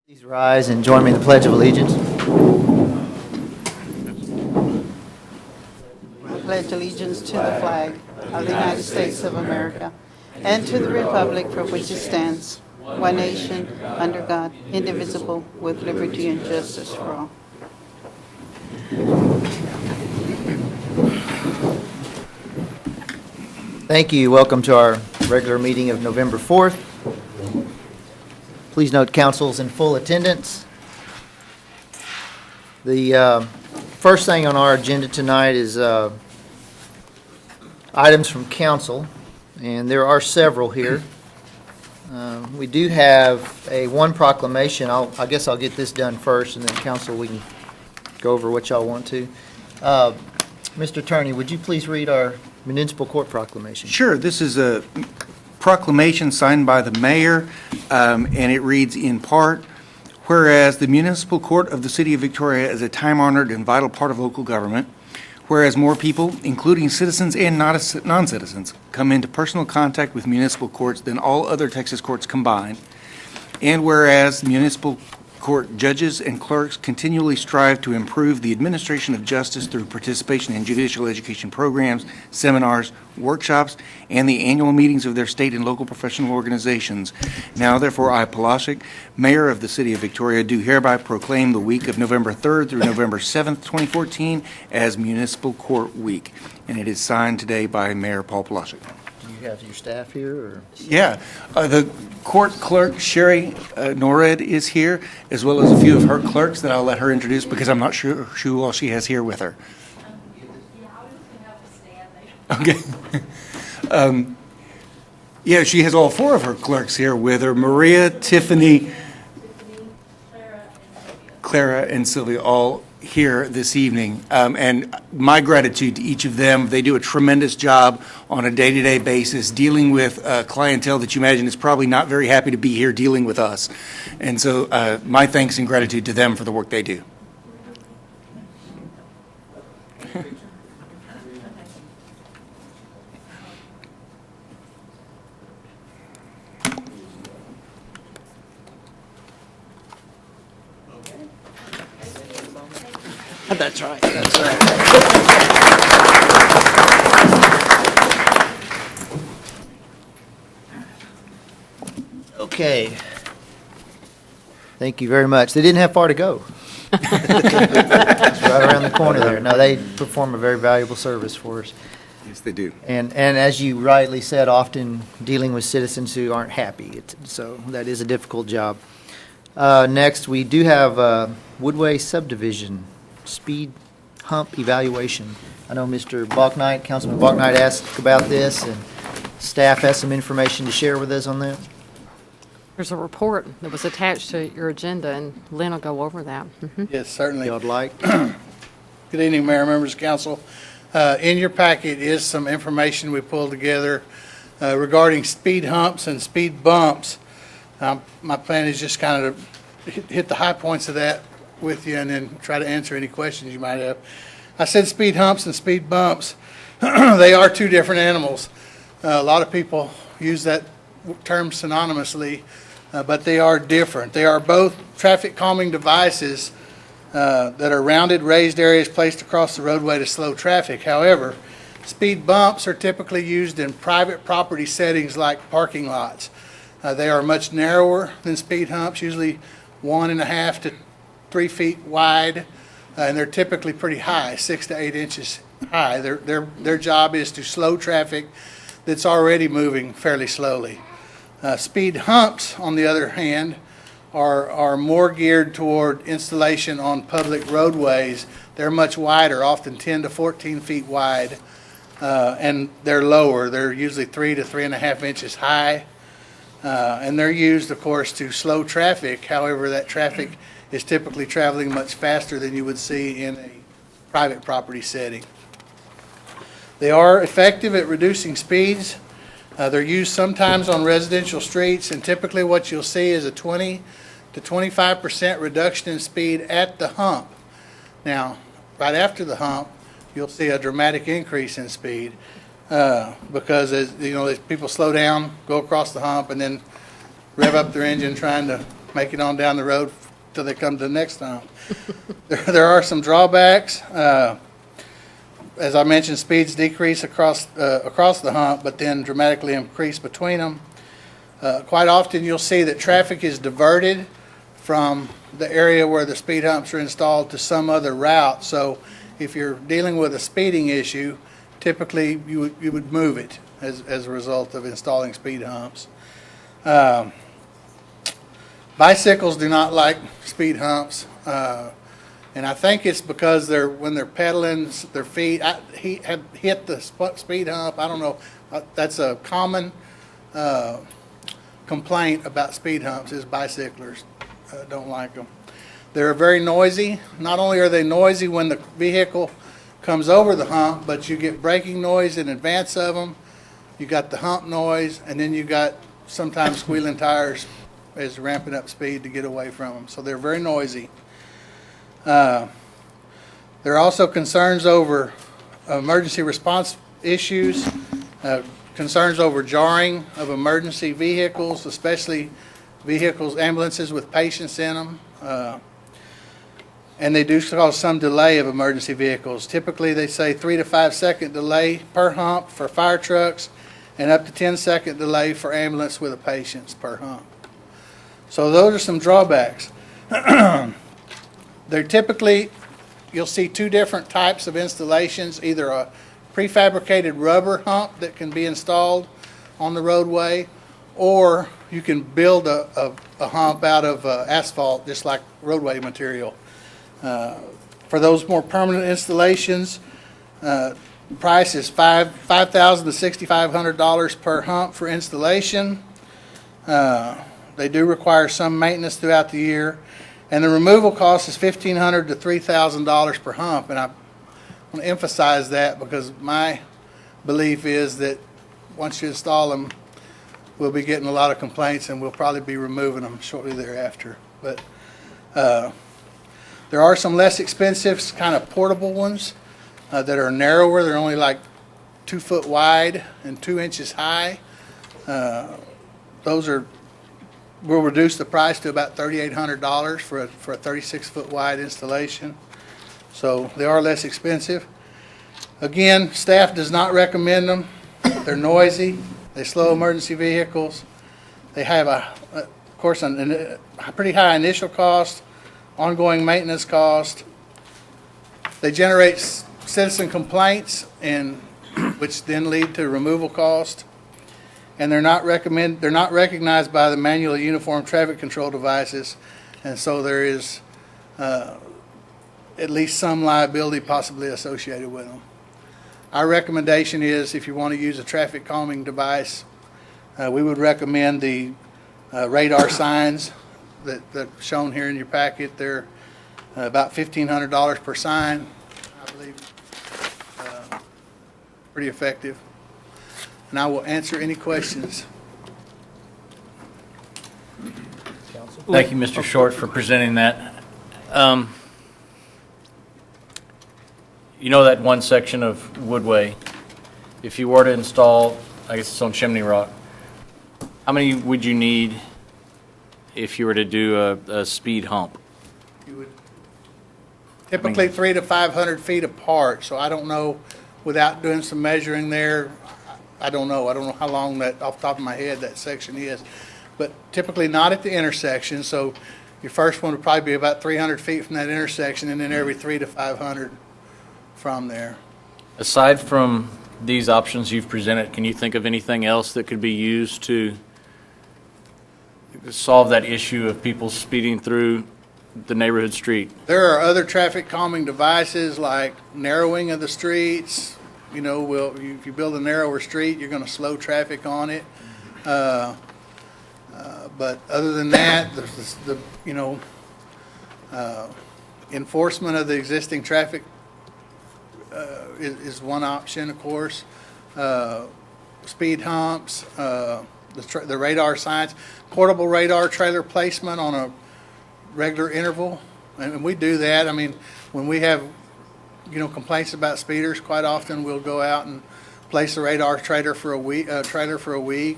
Please rise and join me in the Pledge of Allegiance. I pledge allegiance to the flag of the United States of America and to the republic for which it stands, one nation, under God, indivisible, with liberty and justice for all. Thank you. Welcome to our regular meeting of November 4th. Please note council's in full attendance. The first thing on our agenda tonight is items from council, and there are several here. We do have one proclamation. I guess I'll get this done first, and then council, we can go over what y'all want to. Mr. Attorney, would you please read our municipal court proclamation? Sure. This is a proclamation signed by the mayor, and it reads in part, whereas the municipal court of the city of Victoria is a time-honored and vital part of local government, whereas more people, including citizens and non-citizens, come into personal contact with municipal courts than all other Texas courts combined, and whereas municipal court judges and clerks continually strive to improve the administration of justice through participation in judicial education programs, seminars, workshops, and the annual meetings of their state and local professional organizations. Now, therefore, I, Polashik, Mayor of the City of Victoria, do hereby proclaim the week of November 3rd through November 7th, 2014 as Municipal Court Week. And it is signed today by Mayor Paul Polashik. Do you have your staff here, or? Yeah, the court clerk, Sherry Norred, is here, as well as a few of her clerks that I'll let her introduce because I'm not sure who all she has here with her. Okay. Yeah, she has all four of her clerks here with her: Maria, Tiffany, Clara, and Sylvia, all here this evening. And my gratitude to each of them. They do a tremendous job on a day-to-day basis dealing with clientele that you imagine is probably not very happy to be here dealing with us. And so my thanks and gratitude to them for the work they do. That's right. That's right. Okay. Thank you very much. They didn't have far to go. It's right around the corner there. No, they perform a very valuable service for us. Yes, they do. And as you rightly said, often dealing with citizens who aren't happy. So that is a difficult job. Next, we do have Woodway subdivision speed hump evaluation. I know Mr. Balknight, Councilman Balknight asked about this, and staff has some information to share with us on that. There's a report that was attached to your agenda, and Lynn will go over that. Yes, certainly. Y'all like? Good evening, Mayor, members of council. In your packet is some information we pulled together regarding speed humps and speed bumps. My plan is just kind of to hit the high points of that with you and then try to answer any questions you might have. I said speed humps and speed bumps. They are two different animals. A lot of people use that term synonymously, but they are different. They are both traffic calming devices that are rounded, raised areas placed across the roadway to slow traffic. However, speed bumps are typically used in private property settings like parking lots. They are much narrower than speed humps, usually 1.5 to 3 feet wide, and they're typically pretty high, 6 to 8 inches high. Their job is to slow traffic that's already moving fairly slowly. Speed humps, on the other hand, are more geared toward installation on public roadways. They're much wider, often 10 to 14 feet wide, and they're lower. They're usually 3 to 3.5 inches high, and they're used, of course, to slow traffic. However, that traffic is typically traveling much faster than you would see in a private property setting. They are effective at reducing speeds. They're used sometimes on residential streets, and typically what you'll see is a 20 to 25% reduction in speed at the hump. Now, right after the hump, you'll see a dramatic increase in speed because, as people slow down, go across the hump, and then rev up their engine trying to make it on down the road till they come to the next hump. There are some drawbacks. As I mentioned, speeds decrease across the hump, but then dramatically increase between them. Quite often, you'll see that traffic is diverted from the area where the speed humps are installed to some other route. So if you're dealing with a speeding issue, typically you would move it as a result of installing speed humps. Bicycles do not like speed humps. And I think it's because when they're pedaling, their feet hit the speed hump. I don't know. That's a common complaint about speed humps is bicyclers don't like them. They're very noisy. Not only are they noisy when the vehicle comes over the hump, but you get braking noise in advance of them. You got the hump noise, and then you got sometimes squealing tires as ramping up speed to get away from them. So they're very noisy. There are also concerns over emergency response issues, concerns over jarring of emergency vehicles, especially ambulances with patients in them. And they do cause some delay of emergency vehicles. Typically, they say 3 to 5 second delay per hump for fire trucks and up to 10-second delay for ambulance with a patient per hump. So those are some drawbacks. They're typically, you'll see two different types of installations, either a prefabricated rubber hump that can be installed on the roadway, or you can build a hump out of asphalt, just like roadway material. For those more permanent installations, price is $5,000 to $6,500 per hump for installation. They do require some maintenance throughout the year. And the removal cost is $1,500 to $3,000 per hump. And I want to emphasize that because my belief is that once you install them, we'll be getting a lot of complaints and we'll probably be removing them shortly thereafter. But there are some less expensive kind of portable ones that are narrower. They're only like 2 foot wide and 2 inches high. Those will reduce the price to about $3,800 for a 36-foot wide installation. So they are less expensive. Again, staff does not recommend them. They're noisy. They slow emergency vehicles. They have, of course, a pretty high initial cost, ongoing maintenance cost. They generate citizen complaints, which then lead to removal cost. And they're not recognized by the manual uniform traffic control devices, and so there is at least some liability possibly associated with them. Our recommendation is if you want to use a traffic calming device, we would recommend the radar signs that shown here in your packet. They're about $1,500 per sign, I believe. Pretty effective. And I will answer any questions. Thank you, Mr. Short, for presenting that. You know that one section of Woodway, if you were to install, I guess it's on Chimney Rock, how many would you need if you were to do a speed hump? You would typically 300 to 500 feet apart, so I don't know, without doing some measuring there, I don't know how long that, off the top of my head, that section is. But typically not at the intersection, so your first one would probably be about 300 feet from that intersection, and then every 300 to 500 from there. Aside from these options you've presented, can you think of anything else that could be used to solve that issue of people speeding through the neighborhood street? There are other traffic calming devices like narrowing of the streets. You know, if you build a narrower street, you're going to slow traffic on it. But other than that, enforcement of the existing traffic is one option, of course. Speed humps, the radar signs, portable radar trailer placement on a regular interval, and we do that. I mean, when we have complaints about speeders, quite often we'll go out and place a radar trailer for a week,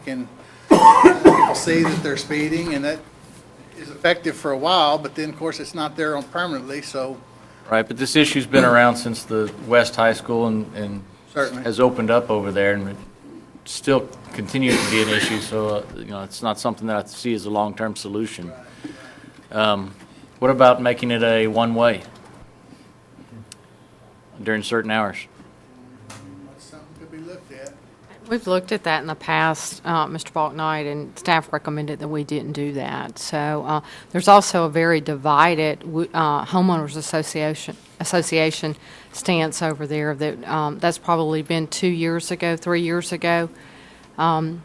and people see that they're speeding, and that is effective for a while, but then, of course, it's not there on permanently, so Right, but this issue's been around since the West High School and certainly. has opened up over there, and it still continues to be an issue, so, it's not something that I see as a long-term solution. What about making it a one-way during certain hours? That's something to be looked at. We've looked at that in the past, Mr. Balknight, and staff recommended that we didn't do that. So there's also a very divided homeowners association stance over there that that's probably been 2 years ago, 3 years ago. So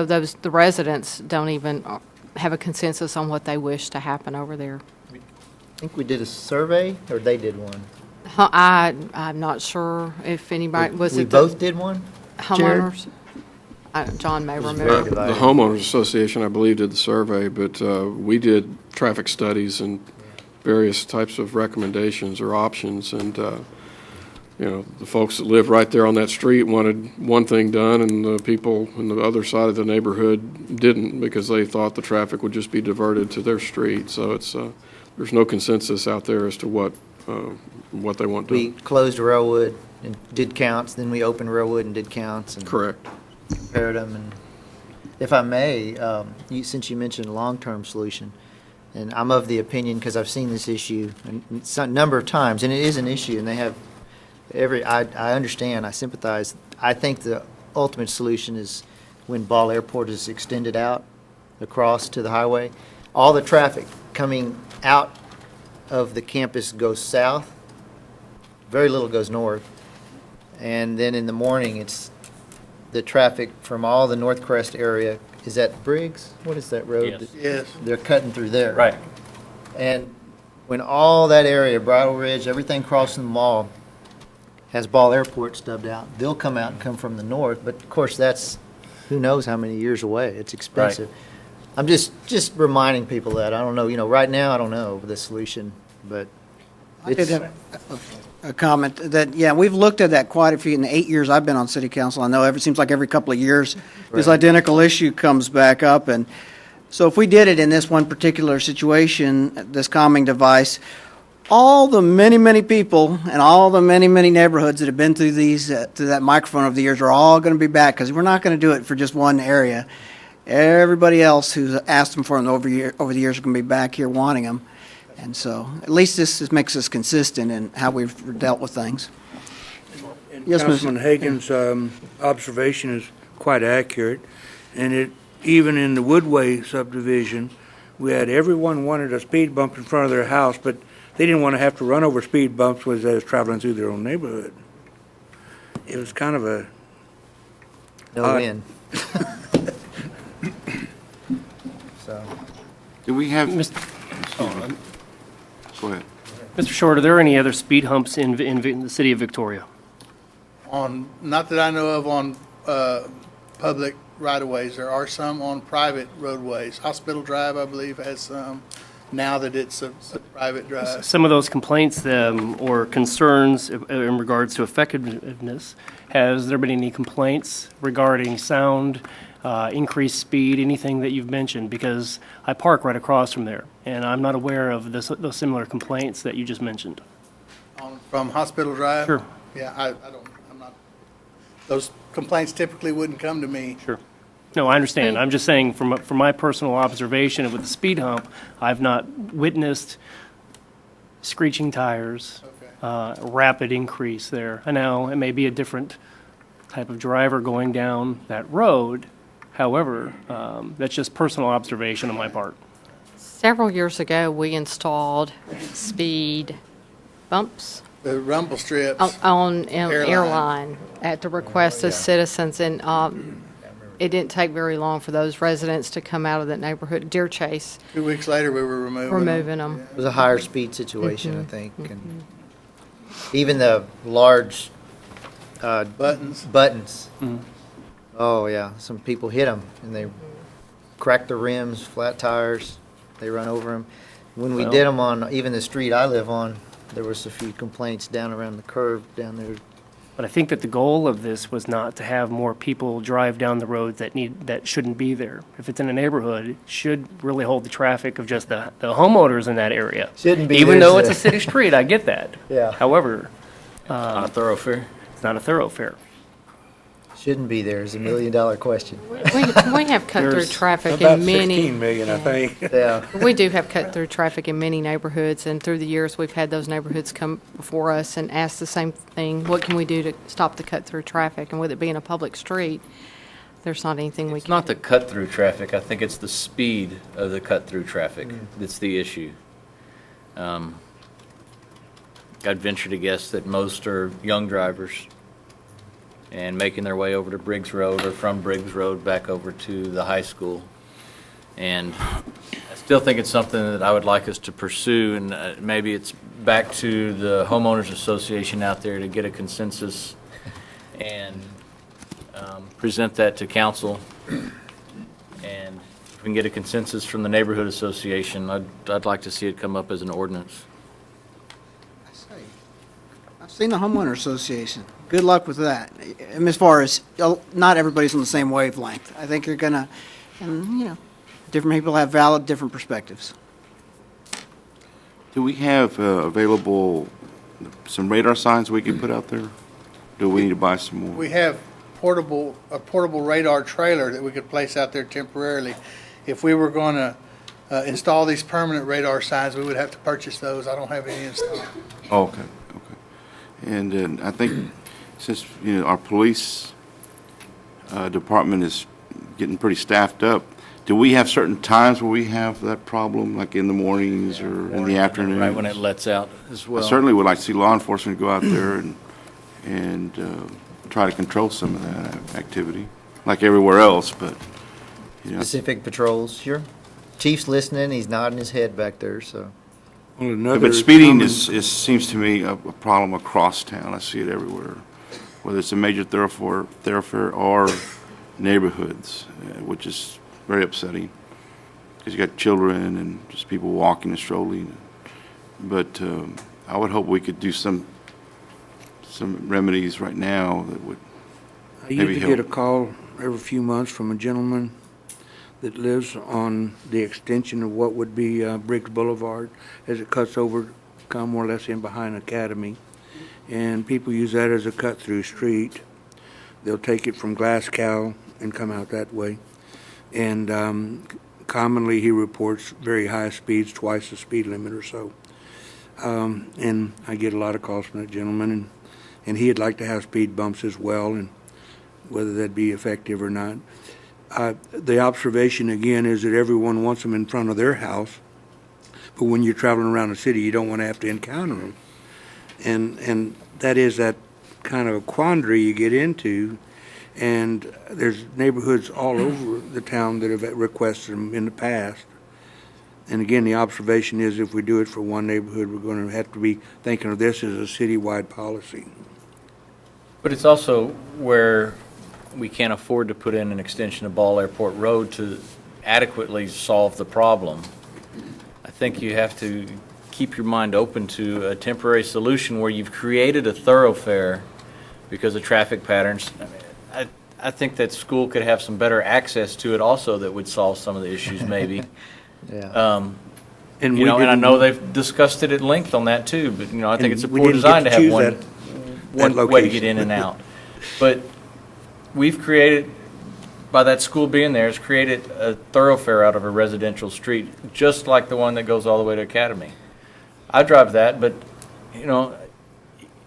the residents don't even have a consensus on what they wish to happen over there. I think we did a survey, or they did one. I'm not sure if anybody, was We it the both did one? Jared? homeowners? John may very remember. divided. The homeowners association, I believe, did the survey, but we did traffic studies and various types of recommendations or options, and, the folks that live right there on that street wanted one thing done, and the people on the other side of the neighborhood didn't, because they thought the traffic would just be diverted to their street. So it's, there's no consensus out there as to what they want We done. closed Railwood and did counts, then we opened Railwood and did counts. And Correct. compared them. And if I may, since you mentioned long-term solution, and I'm of the opinion, because I've seen this issue a number of times, and it is an issue, and they have I understand, I sympathize. I think the ultimate solution is when Ball Airport is extended out across to the highway. All the traffic coming out of the campus goes south, very little goes north, and then in the morning, it's the traffic from all the North Crest area. Is that Briggs? What is that road? Yes. Yes. They're cutting through there. Right. And when all that area, Bridle Ridge, everything crossing the mall has Ball Airport stubbed out, they'll come out and come from the north, but of course, that's who knows how many years away. It's expensive. I'm just reminding people that. I don't know, right now, I don't know the solution, but I did it's, have a comment that, yeah, we've looked at that quite a few, in the 8 years I've been on city council. I know it seems like every couple of years, this Right. identical issue comes back up. And so if we did it in this one particular situation, this calming device, all the many, many people and all the many, many neighborhoods that have been through through that microphone over the years are all going to be back, because we're not going to do it for just one area. Everybody else who's asked them for them over the years are going to be back here wanting them. And so at least this makes us consistent in how we've dealt with things. Yes, Mr. Councilman Hagan's observation is quite accurate, and even in the Woodway subdivision, we had everyone wanted a speed bump in front of their house, but they didn't want to have to run over speed bumps as they was traveling through their own neighborhood. It was kind of a no win. So, Do we have, Mr. go ahead. Short, are there any other speed humps in the city of Victoria? Not that I know of on public right-of-ways. There are some on private roadways. Hospital Drive, I believe, has some, now that it's a private drive. Some of those complaints or concerns in regards to effectiveness, has there been any complaints regarding sound, increased speed, anything that you've mentioned? Because I park right across from there, and I'm not aware of those similar complaints that you just mentioned. From Hospital Drive? Sure. Yeah, I'm not, those complaints typically wouldn't come to me. Sure. No, I understand. I'm just saying from my personal observation with the speed hump, I've not witnessed screeching tires, rapid increase there. I know it may be a different type of driver going down that road. However, that's just personal observation on my part. Several years ago, we installed speed bumps The rumble strips. on Airline. airline at the request of citizens, and it didn't take very long for those residents to come out of that neighborhood. Deer Chase, 2 weeks later, we were removing them. it was a higher speed situation, I think. And even the large Buttons. buttons. Oh, yeah. Some people hit them and they crack the rims, flat tires. They run over them. When we Well- did them on even the street I live on, there was a few complaints down around the curve down there. But I think that the goal of this was not to have more people drive down the roads that shouldn't be there. If it's in a neighborhood, it should really hold the traffic of just the homeowners in that area. Shouldn't be. Even though There's it's a city street, I get that. Yeah. However, On a thoroughfare? it's not a thoroughfare. Shouldn't be there is $1 million question. We have cut-through There's traffic about in many. 16 million, I think. Yeah. We do have cut-through traffic in many neighborhoods, and through the years, we've had those neighborhoods come before us and ask the same thing, what can we do to stop the cut-through traffic? And with it being a public street, there's not anything we It's can. not the cut-through traffic, I think it's the speed of the cut-through traffic that's the issue. I'd venture to guess that most are young drivers and making their way over to Briggs Road or from Briggs Road back over to the high school. And I still think it's something that I would like us to pursue, and maybe it's back to the homeowners association out there to get a consensus and present that to council. And if we can get a consensus from the neighborhood association, I'd like to see it come up as an ordinance. I've seen the homeowner association. Good luck with that. And as far as, not everybody's on the same wavelength. I think you're gonna, and, different people have valid, different perspectives. Do we have available some radar signs we can put out there? Do we need to buy some more? We have a portable radar trailer that we could place out there temporarily. If we were going to install these permanent radar signs, we would have to purchase those. I don't have any installed. Oh, okay, okay. And then I think since, our police department is getting pretty staffed up, do we have certain times where we have that problem, like in the mornings or in the afternoons? Right when it lets out as well. I certainly would like to see law enforcement go out there and try to control some of that activity, like everywhere else, but, Specific patrols, sure. Chief's listening, he's nodding his head back there, so. Well, another But speeding common- seems to me a problem across town. I see it everywhere, whether it's a major thoroughfare or neighborhoods, which is very upsetting because you got children and just people walking and strolling. But I would hope we could do some remedies right now that would I maybe usually get a help. call every few months from a gentleman that lives on the extension of what would be Briggs Boulevard as it cuts over, come more or less in behind Academy. And people use that as a cut-through street. They'll take it from Glasgow and come out that way. And commonly he reports very high speeds, twice the speed limit or so. And I get a lot of calls from that gentleman, and he'd like to have speed bumps as well, and whether that'd be effective or not. The observation, again, is that everyone wants them in front of their house, but when you're traveling around the city, you don't want to have to encounter them. And that is that kind of a quandary you get into, and there's neighborhoods all over the town that have requested them in the past. And again, the observation is if we do it for one neighborhood, we're going to have to be thinking of this as a citywide policy. But it's also where we can't afford to put in an extension of Ball Airport Road to adequately solve the problem. I think you have to keep your mind open to a temporary solution where you've created a thoroughfare because of traffic patterns. I think that school could have some better access to it also that would solve some of the issues maybe. Yeah. And And I didn't- know they've discussed it at length on that too, but, I think And it's a we poor didn't get design to to have choose one that way to get location. in and out. But we've created, by that school being there, has created a thoroughfare out of a residential street, just like the one that goes all the way to Academy. I drive that, but,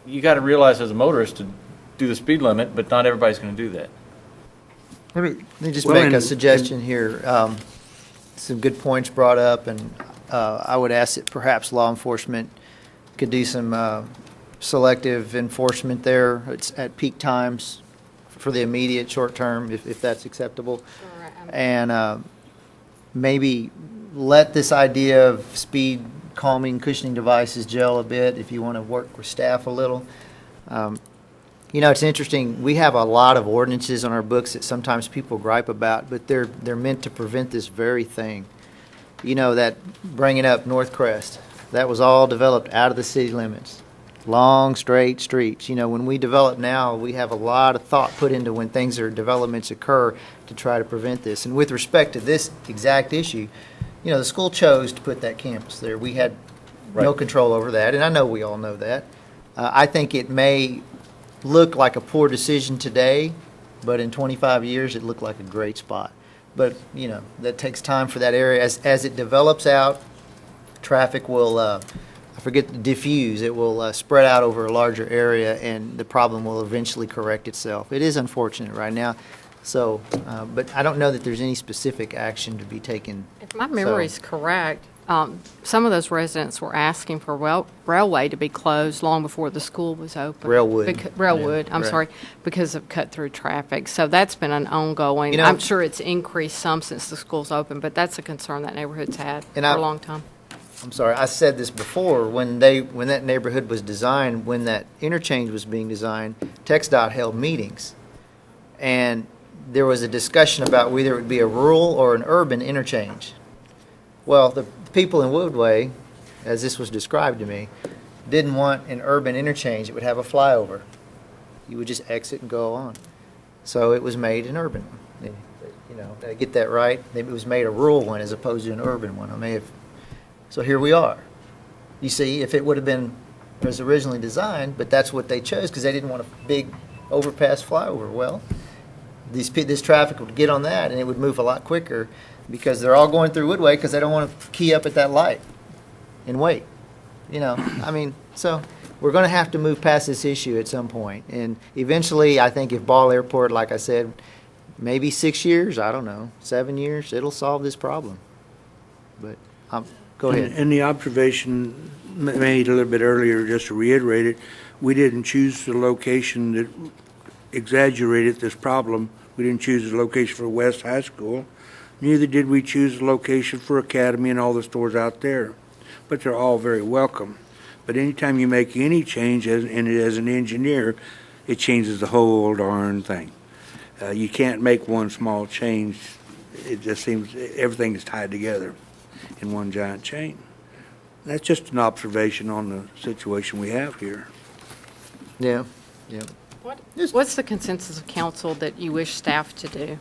you got to realize as a motorist to do the speed limit, but not everybody's going to do that. Let me just Well, make a and- suggestion here. Some good points brought up, and I would ask that perhaps law enforcement could do some selective enforcement there. It's at peak times for the immediate short term, if that's acceptable. And maybe let this idea of speed calming, cushioning devices gel a bit if you want to work with staff a little. It's interesting, we have a lot of ordinances on our books that sometimes people gripe about, but they're meant to prevent this very thing. That bringing up North Crest, that was all developed out of the city limits. long, straight streets. You know, when we develop now, we have a lot of thought put into when things or developments occur to try to prevent this. And with respect to this exact issue, you know, the school chose to put that campus there. We had no control over that, and I know we all know that. I think it may look like a poor decision today, but in 25 years, it looked like a great spot. But, you know, that takes time for that area. As it develops out, traffic will, diffuse. It will spread out over a larger area, and the problem will eventually correct itself. It is unfortunate right now, so, but I don't know that there's any specific action to be taken. If my memory is correct, some of those residents were asking for railway to be closed long before the school was open. Railwood, I'm right. sorry, because of cut-through traffic. So that's been an ongoing, You know- I'm sure it's increased some since the school's open, but that's a concern that neighborhood's had for a long time. I'm sorry, I said this before, when that neighborhood was designed, when that interchange was being designed, TxDOT held meetings. And there was a discussion about whether it would be a rural or an urban interchange. Well, the people in Woodway, as this was described to me, didn't want an urban interchange. It would have a flyover. You would just exit and go on. So it was made an urban. You know, did I get that right? It was made a rural one as opposed to an urban one. I may have. So here we are. You see, if it would have been as originally designed, but that's what they chose because they didn't want a big overpass flyover. Well, this traffic would get on that and it would move a lot quicker because they're all going through Woodway because they don't want to key up at that light and wait. You know, I mean, so we're going to have to move past this issue at some point. And eventually, I think if Ball Airport, like I said, maybe 6 years, I don't know, 7 years, it'll solve this problem. But go ahead. And the observation made a little bit earlier, just to reiterate it, we didn't choose the location that exaggerated this problem. We didn't choose the location for West High School. Neither did we choose the location for Academy and all the stores out there. But they're all very welcome. But anytime you make any change as an engineer, it changes the whole darn thing. You can't make one small change. It just seems everything is tied together in one giant chain. That's just an observation on the situation we have here. Yeah, yeah. What's the consensus of council that you wish staff to do?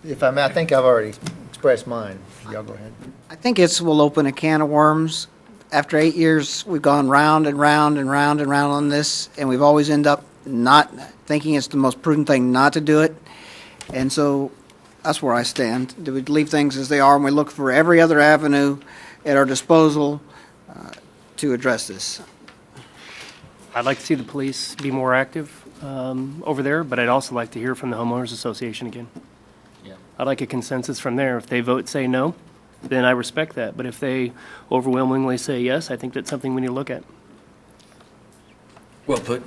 If I may, I think I've already expressed mine. Y'all go ahead. I think we'll open a can of worms. After 8 years, we've gone round and round and round and round on this, and we've always end up not thinking it's the most prudent thing not to do it. And so that's where I stand. Do we leave things as they are and we look for every other avenue at our disposal to address this? I'd like to see the police be more active over there, but I'd also like to hear from the homeowners association again. Yeah. I'd like a consensus from there. If they vote say no, then I respect that. But if they overwhelmingly say yes, I think that's something we need to look at. Well put.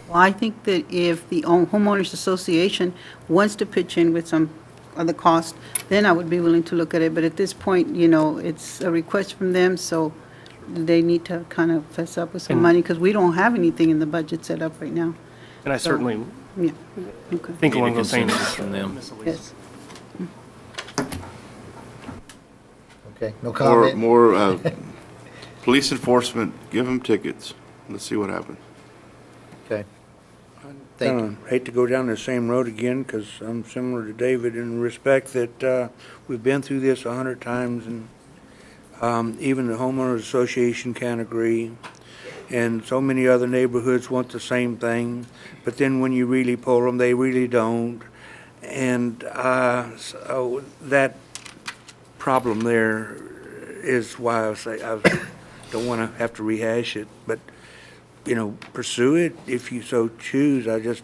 Well, I think that if the homeowners association wants to pitch in with some of the cost, then I would be willing to look at it. But at this point, you know, it's a request from them, so they need to kind of fess up with some money because we don't have anything in the budget set up right now. And I certainly Yeah, okay, think Need a along those same consensus from them. Ms. Elise. yes. Okay, no comment? More police enforcement, give them tickets. Let's see what happens. Okay. Thank you. Hate to go down the same road again because I'm similar to David in respect that we've been through this 100 times and even the homeowners association can't agree. And so many other neighborhoods want the same thing, but then when you really pull them, they really don't. And so that problem there is why I say I don't want to have to rehash it, but you know, pursue it if you so choose. I just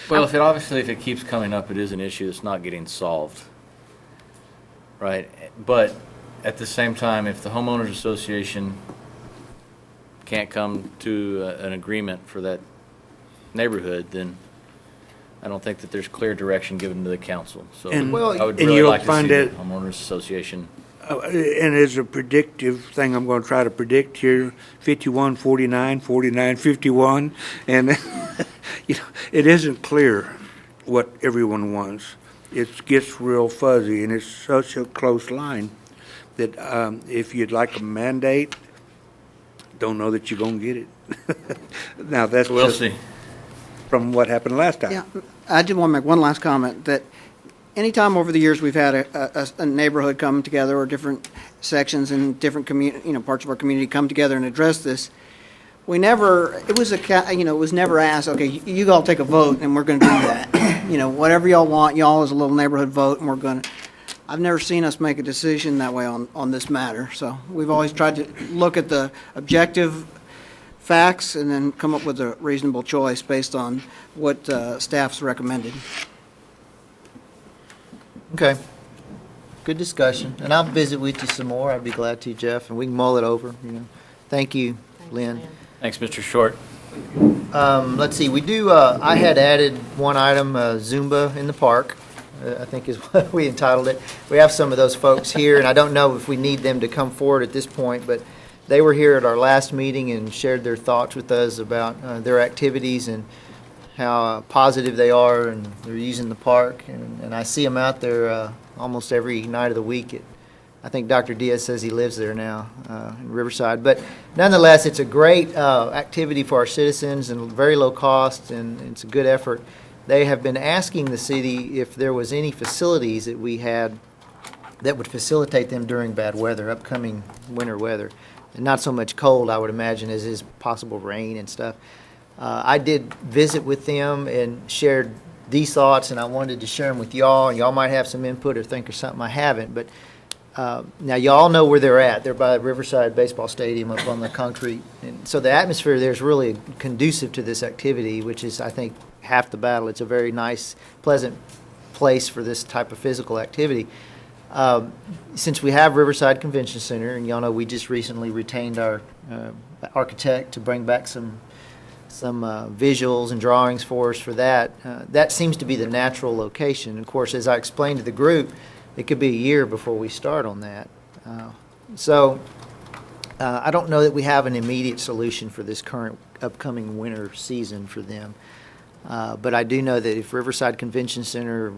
Well, if it keeps coming up, it is an issue that's not getting solved. Right? But at the same time, if the homeowners association can't come to an agreement for that neighborhood, then I don't think that there's clear direction given to the council. So And- I would and really you'll like to find see the that- homeowners association. and as a predictive thing, I'm going to try to predict here 51, 49, 49, 51, and you know, it isn't clear what everyone wants. It gets real fuzzy, and it's such a close line that if you'd like a mandate, don't know that you're gonna get it. Now, that's We'll just see. from what happened last time. Yeah, I did want to make one last comment, that anytime over the years we've had a neighborhood come together, or different sections and different parts of our community come together and address this, we never, it was it was never asked, okay, you all take a vote and we're going to do that. Whatever y'all want, y'all as a little neighborhood vote, and we're going to, I've never seen us make a decision that way on this matter. So we've always tried to look at the objective facts and then come up with a reasonable choice based on what staff's recommended. Okay. Good discussion. And I'll visit with you some more. I'd be glad to, Jeff, and we can mull it over. Thank you, Lynn. Thanks, Mr. Short. Let's see, we do, I had added one item, Zumba in the park, I think is what we entitled it. We have some of those folks here, and I don't know if we need them to come forward at this point, but they were here at our last meeting and shared their thoughts with us about their activities and how positive they are, and they're using the park. And I see them out there almost every night of the week. I think Dr. Diaz says he lives there now in Riverside. But nonetheless, it's a great activity for our citizens and very low cost, and it's a good effort. They have been asking the city if there was any facilities that we had that would facilitate them during bad weather, upcoming winter weather. And not so much cold, I would imagine, as is possible rain and stuff. I did visit with them and shared these thoughts, and I wanted to share them with y'all. And y'all might have some input or think of something I haven't. But now y'all know where they're at. They're by Riverside Baseball Stadium up on the concrete. And so the atmosphere there is really conducive to this activity, which is, I think, half the battle. It's a very nice, pleasant place for this type of physical activity. Since we have Riverside Convention Center, and y'all know we just recently retained our architect to bring back some visuals and drawings for us for that, that seems to be the natural location. Of course, as I explained to the group, it could be a year before we start on that. So I don't know that we have an immediate solution for this current upcoming winter season for them. But I do know that if Riverside Convention Center,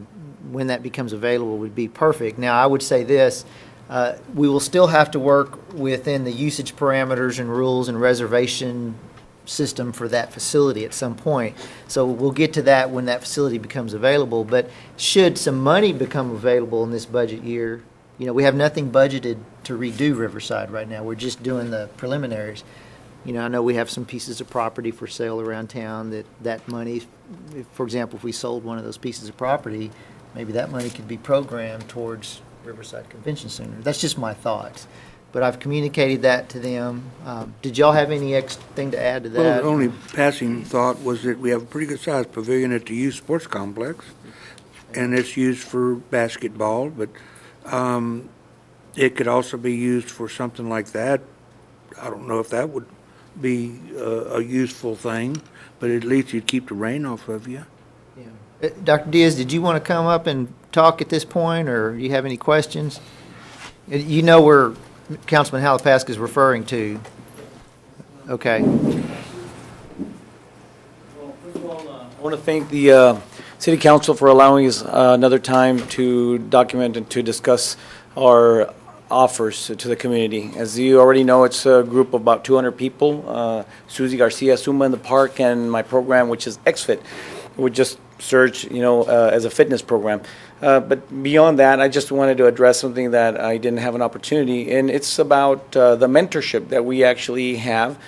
when that becomes available, would be perfect. Now, I would say this, we will still have to work within the usage parameters and rules and reservation system for that facility at some point. So we'll get to that when that facility becomes available. But should some money become available in this budget year, we have nothing budgeted to redo Riverside right now. We're just doing the preliminaries. I know we have some pieces of property for sale around town that money, for example, if we sold one of those pieces of property, maybe that money could be programmed towards Riverside Convention Center. That's just my thoughts. But I've communicated that to them. Did y'all have any thing to add to that? Well, the only passing thought was that we have a pretty good-sized pavilion at the youth sports complex, and it's used for basketball, but it could also be used for something like that. I don't know if that would be a useful thing, but at least you'd keep the rain off of you. Yeah. Dr. Diaz, did you want to come up and talk at this point, or do you have any questions? You know where Councilman Halapaska is referring to. Okay. Well, first of all, I want to thank the City Council for allowing us another time to document and to discuss our offers to the community. As you already know, it's a group of about 200 people. Susie Garcia, Zumba in the Park, and my program, which is XFIT, would just search, as a fitness program. But beyond that, I just wanted to address something that I didn't have an opportunity, and it's about the mentorship that we actually have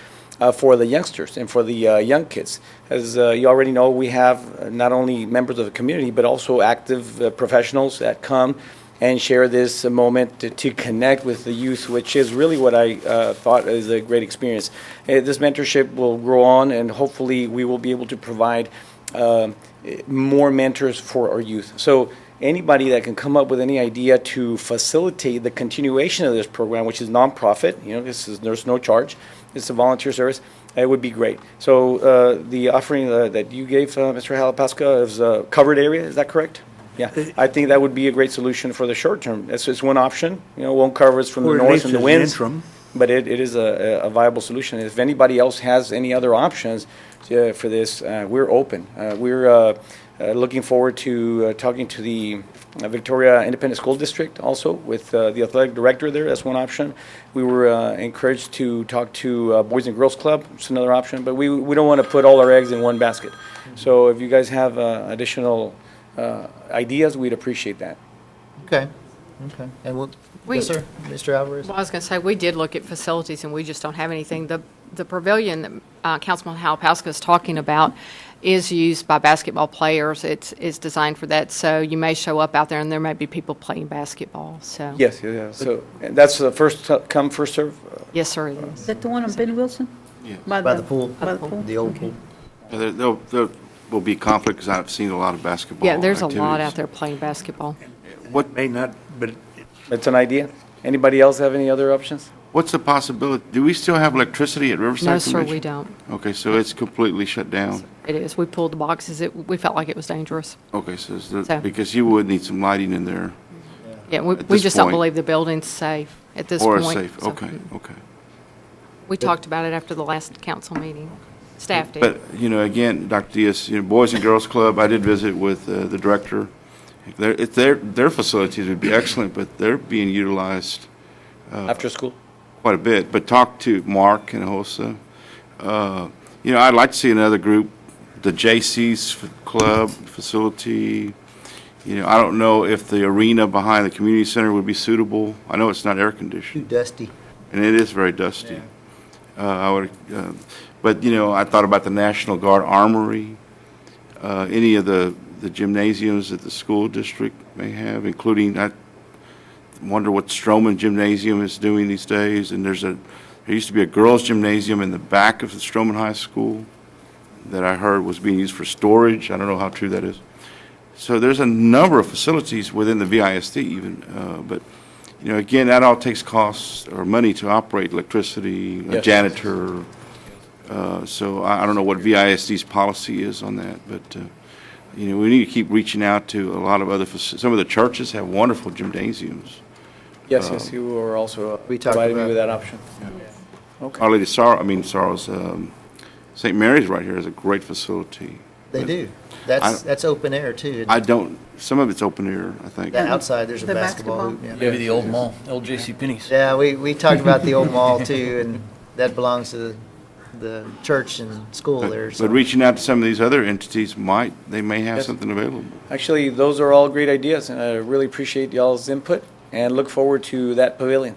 for the youngsters and for the young kids. As you already know, we have not only members of the community, but also active professionals that come and share this moment to connect with the youth, which is really what I thought is a great experience. This mentorship will grow on, and hopefully we will be able to provide more mentors for our youth. So anybody that can come up with any idea to facilitate the continuation of this program, which is nonprofit, there's no charge, it's a volunteer service, it would be great. So the offering that you gave, Mr. Halapaska, is a covered area, is that correct? Yeah, I think that would be a great solution for the short term. It's one option, won't cover us from the north and the winds, but it is a viable solution. If anybody else has any other options for this, we're open. We're Looking forward to talking to the Victoria Independent School District also with the athletic director there. That's one option. We were encouraged to talk to Boys and Girls Club. It's another option, but we don't want to put all our eggs in one basket. So if you guys have additional ideas, we'd appreciate that. Okay, okay. And we'll, We- yes, sir, Mr. Alvarez? Well, I was going to say, we did look at facilities, and we just don't have anything. The pavilion that Councilman Halapowska is talking about is used by basketball players. It's designed for that, so you may show up out there, and there may be people playing basketball, so. Yes, yeah. So and that's the first come, first serve. Yes, sir, it Is is. that the one on Ben Wilson? Yeah. By the pool, By the pool? the old pool. There will be conflict because I've seen a lot of basketball Yeah, there's a lot activities. out there playing basketball. What, May not, but It's an idea. Anybody else have any other options? what's the possibility? Do we still have electricity at Riverside No, sir, Convention? we don't. Okay, so it's completely shut down. It is. We pulled the boxes. We felt like it was dangerous. Okay, so, So- because you would need some lighting in there, Yeah, we At this just don't point. believe the building's safe at this or point. safe, So okay, okay. We talked about it after the last council meeting. Staff did. But, again, Dr. Diaz, Boys and Girls Club, I did visit with the director. Their facilities would be excellent, but they're being utilized After school? quite a bit. But talk to Mark and Hosa. I'd like to see another group, the JC's Club facility. I don't know if the arena behind the community center would be suitable. I know it's not air Too conditioned, dusty. and it is very dusty. But I thought about the National Guard Armory, any of the gymnasiums that the school district may have, including, I wonder what Stroman Gymnasium is doing these days. And there used to be a girls' gymnasium in the back of the Stroman High School that I heard was being used for storage. I don't know how true that is. So there's a number of facilities within the VISD even, but, again, that all takes costs or money to operate, electricity, a Yes. janitor. So I don't know what VISD's policy is on that, but, we need to keep reaching out to a lot of other, some of the churches have wonderful gymnasiums. Yes, yes, you were also We talked providing me about with that option. Okay. Our Lady Sorrow's, St. Mary's right here is a great facility. They But do. I- That's open air too. some of it's open air, I think. The outside, there's a The basketball basketball? hoop. Yeah. Maybe the old mall, old J.C. Penney's. Yeah, we talked about the old mall too, and that belongs to the church and school there. But So. reaching out to some of these other entities they may have Yes. something available. Actually, those are all great ideas, and I really appreciate y'all's input and look forward to that pavilion.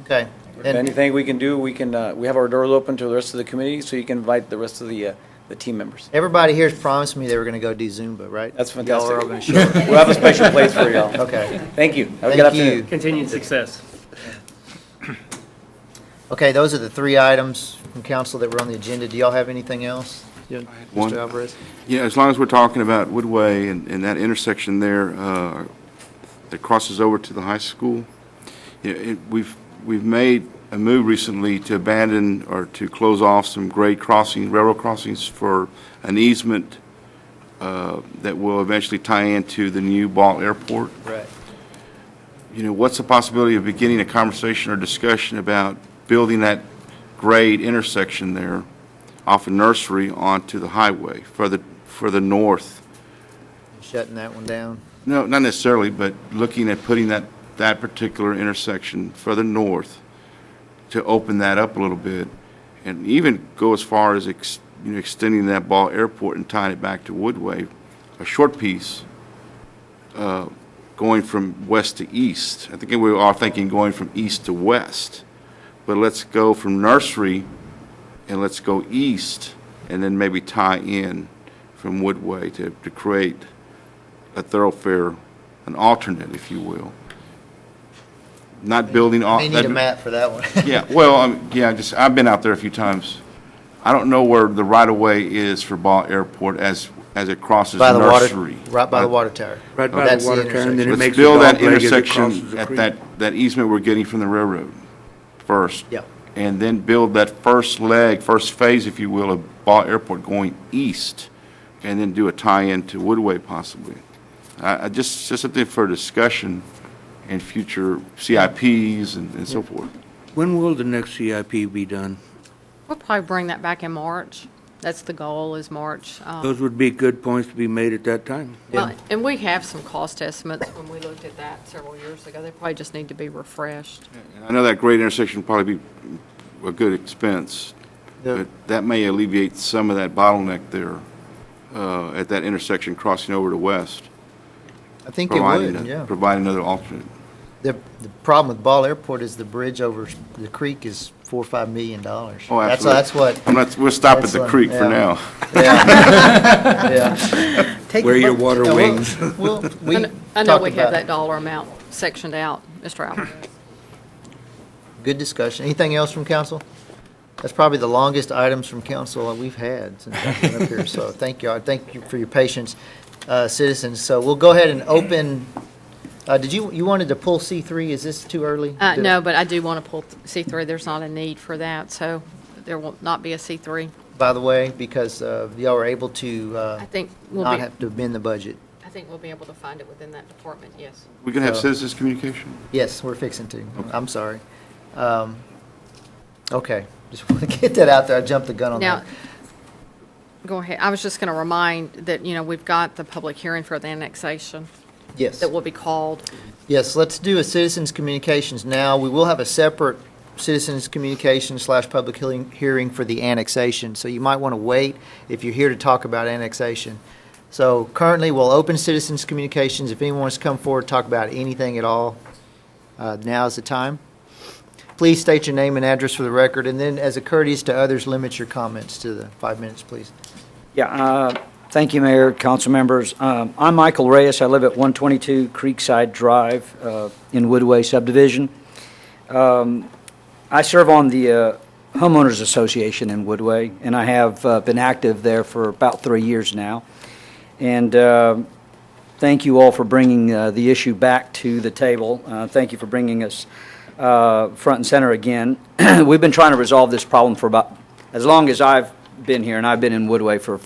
Okay. If And anything we can do, we have our doors open to the rest of the committee, so you can invite the rest of the team members. everybody here's promised me they were going to go do Zumba, right? That's Y'all are all going to fantastic. show up. We'll have a special place for y'all. Okay. Thank you. Have a good Thank afternoon. you. Continued success. Okay, those are the three items from council that were on the agenda. Do y'all have anything else? Yeah, one. Mr. Alvarez? Yeah, as long as we're talking about Woodway and that intersection there that crosses over to the high school, we've made a move recently to abandon or to close off some grade crossing, railroad crossings for an easement that will eventually tie into the new Ball Airport. Right. What's the possibility of beginning a conversation or discussion about building that grade intersection there off of Nursery onto the highway further north? Shutting that one down. No, not necessarily, but looking at putting that particular intersection further north to open that up a little bit and even go as far as extending that Ball Airport and tying it back to Woodway, a short piece going from west to east. I think we are thinking going from east to west, but let's go from Nursery and let's go east and then maybe tie in from Woodway to create a thoroughfare, an alternate, if you will. Not building off. May need a map for that one. Yeah, well, I've been out there a few times. I don't know where the right-of-way is for Ball Airport as it crosses By the water, Nursery. right by the water tower. right by That's the water tower, and then it Let's makes a build that dog leg as it crosses intersection the at creek. that easement we're getting from the railroad first. Yeah. And then build that first phase, if you will, of Ball Airport going east, and then do a tie-in to Woodway possibly. Just something for discussion in future CIPs and so forth. When will the next CIP be done? We'll probably bring that back in March. That's the goal, is March. Those would be good points to be made at that time. Well, and we have some cost estimates when we looked at that several years ago. They probably just need to be refreshed. I know that grade intersection would probably be a good expense, but that may alleviate some of that bottleneck there at that intersection crossing over to West. I think it would, yeah. Provide another alternate. The problem with Ball Airport is the bridge over the creek is $4 or $5 million. Oh, absolutely. That's what. We'll stop at that's the what- creek for yeah. now. Yeah. Wear your water wings. I know we have that dollar amount sectioned out, Mr. Alvarez. Good discussion. Anything else from council? That's probably the longest items from council that we've had since I've been up here, so thank you. Thank you for your patience, citizens. So we'll go ahead and open, you wanted to pull C3? Is this too early? No, but I do want to pull C3. There's not a need for that, so there will not be a C3. By the way, because y'all were able to I think we'll not be, have to amend the budget. I think we'll be able to find it within that department, yes. We can have So- citizens communication? Yes, we're fixing to. I'm sorry. Okay, just want to get that out there. I jumped the gun on Now, that. go ahead. I was just going to remind that, we've got the public hearing for the annexation Yes. that will be called. Yes, let's do a citizens communications now. We will have a separate citizens communication / public hearing for the annexation. So you might want to wait if you're here to talk about annexation. So currently, we'll open citizens communications. If anyone wants to come forward, talk about anything at all, now is the time. Please state your name and address for the record, and then as a courteous to others, limit your comments to the 5 minutes, please. Yeah, thank you, Mayor, council members. I'm Michael Reyes. I live at 122 Creekside Drive in Woodway subdivision. I serve on the Homeowners Association in Woodway, and I have been active there for about 3 years now. And thank you all for bringing the issue back to the table. Thank you for bringing us front and center again. We've been trying to resolve this problem for about as long as I've been here, and I've been in Woodway for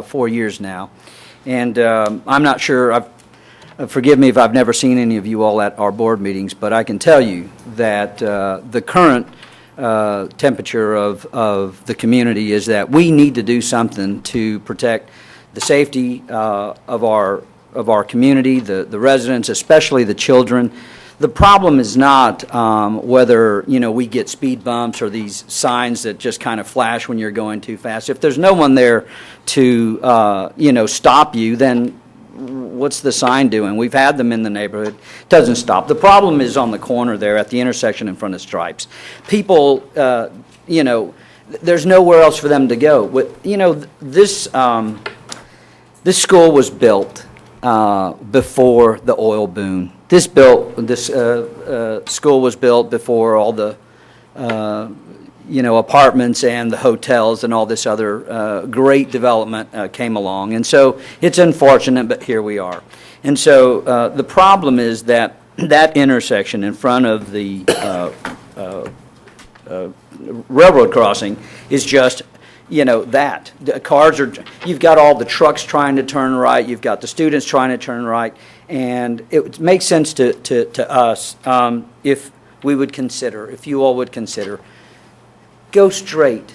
4 years now. And I'm not sure, forgive me if I've never seen any of you all at our board meetings, but I can tell you that the current temperature of the community is that we need to do something to protect the safety of our community, the residents, especially the children. The problem is not whether, we get speed bumps or these signs that just kind of flash when you're going too fast. If there's no one there to, stop you, then what's the sign doing? We've had them in the neighborhood. It doesn't stop. The problem is on the corner there at the intersection in front of Stripes. People, there's nowhere else for them to go. This school was built before the oil boom. This school was built before all the, apartments and the hotels and all this other great development came along. And so it's unfortunate, but here we are. And so the problem is that intersection in front of the railroad crossing is just that. The cars you've got all the trucks trying to turn right, you've got the students trying to turn right, and it makes sense to us if you all would consider, go straight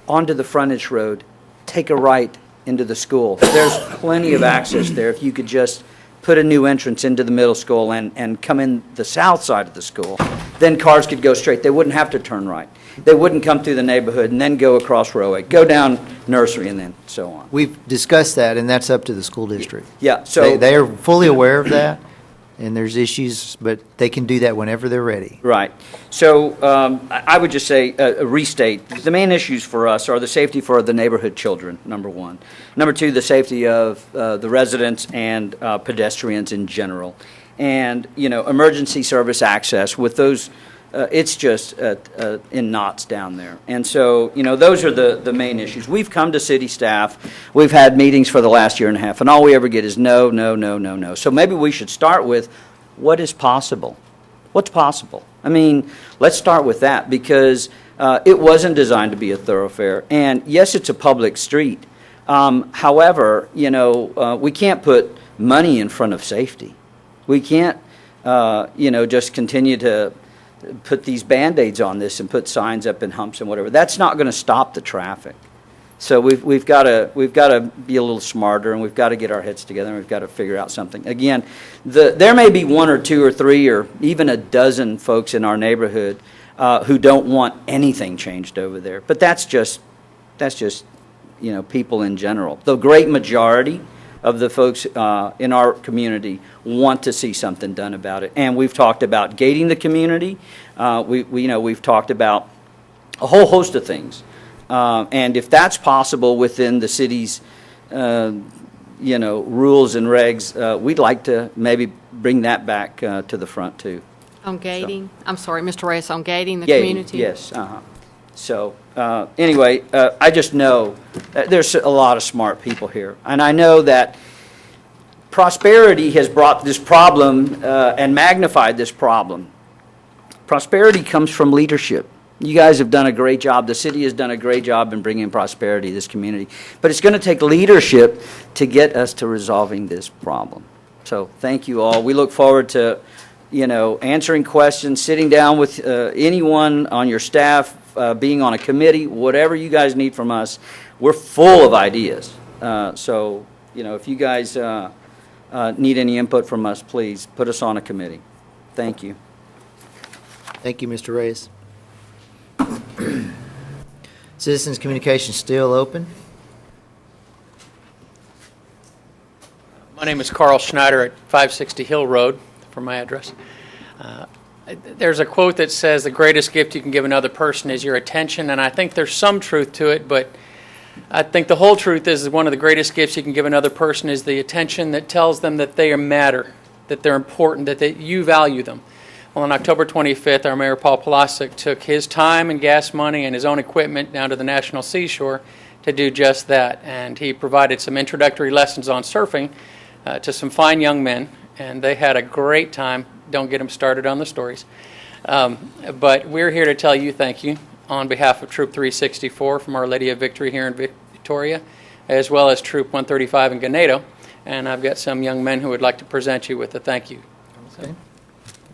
onto the frontage road, take a right into the school. There's plenty of access there. If you could just put a new entrance into the middle school and come in the south side of the school, then cars could go straight. They wouldn't have to turn right. They wouldn't come through the neighborhood and then go across Rowick, go down Nursery, and then so on. We've discussed that, and that's up to the school district. Yeah, so... They are fully aware of that, and there's issues, but they can do that whenever they're ready. Right. So I would just say, restate, the main issues for us are the safety for the neighborhood children, number one. Number two, the safety of the residents and pedestrians in general. And, emergency service access with those, it's just in knots down there. And so, those are the main issues. We've come to city staff, we've had meetings for the last year and a half, and all we ever get is no, no, no, no, no. So maybe we should start with what is possible. What's possible? I mean, let's start with that, because it wasn't designed to be a thoroughfare. And yes, it's a public street. However, we can't put money in front of safety. We can't, just continue to put these Band-Aids on this and put signs up in humps and whatever. That's not going to stop the traffic. So we've got to be a little smarter, and we've got to get our heads together, and we've got to figure out something. Again, there may be one or two or three or even a dozen folks in our neighborhood who don't want anything changed over there. But that's just people in general. The great majority of the folks in our community want to see something done about it. And we've talked about gating the community. We've talked about a whole host of things. And if that's possible within the city's, rules and regs, we'd like to maybe bring that back to the front too. On gating, I'm sorry, Mr. Reyes, on gating the Gating, community? yes, So, anyway, I just know that there's a lot of smart people here. And I know that prosperity has brought this problem and magnified this problem. Prosperity comes from leadership. You guys have done a great job. The city has done a great job in bringing prosperity to this community. But it's going to take leadership to get us to resolving this problem. So thank you all. We look forward to, answering questions, sitting down with anyone on your staff, being on a committee, whatever you guys need from us. We're full of ideas. So, if you guys need any input from us, please put us on a committee. Thank you. Thank you, Mr. Reyes. Citizens' communication still open. My name is Carl Schneider at 560 Hill Road, for my address. There's a quote that says the greatest gift you can give another person is your attention, and I think there's some truth to it, but I think the whole truth is that one of the greatest gifts you can give another person is the attention that tells them that they matter, that they're important, that you value them. Well, on October 25th, our Mayor Paul Plasek took his time and gas money and his own equipment down to the National Seashore to do just that. And he provided some introductory lessons on surfing to some fine young men, and they had a great time. Don't get them started on the stories. But we're here to tell you thank you on behalf of Troop 364 from Our Lady of Victory here in Victoria, as well as Troop 135 in Ganado. And I've got some young men who would like to present you with a thank you. Okay.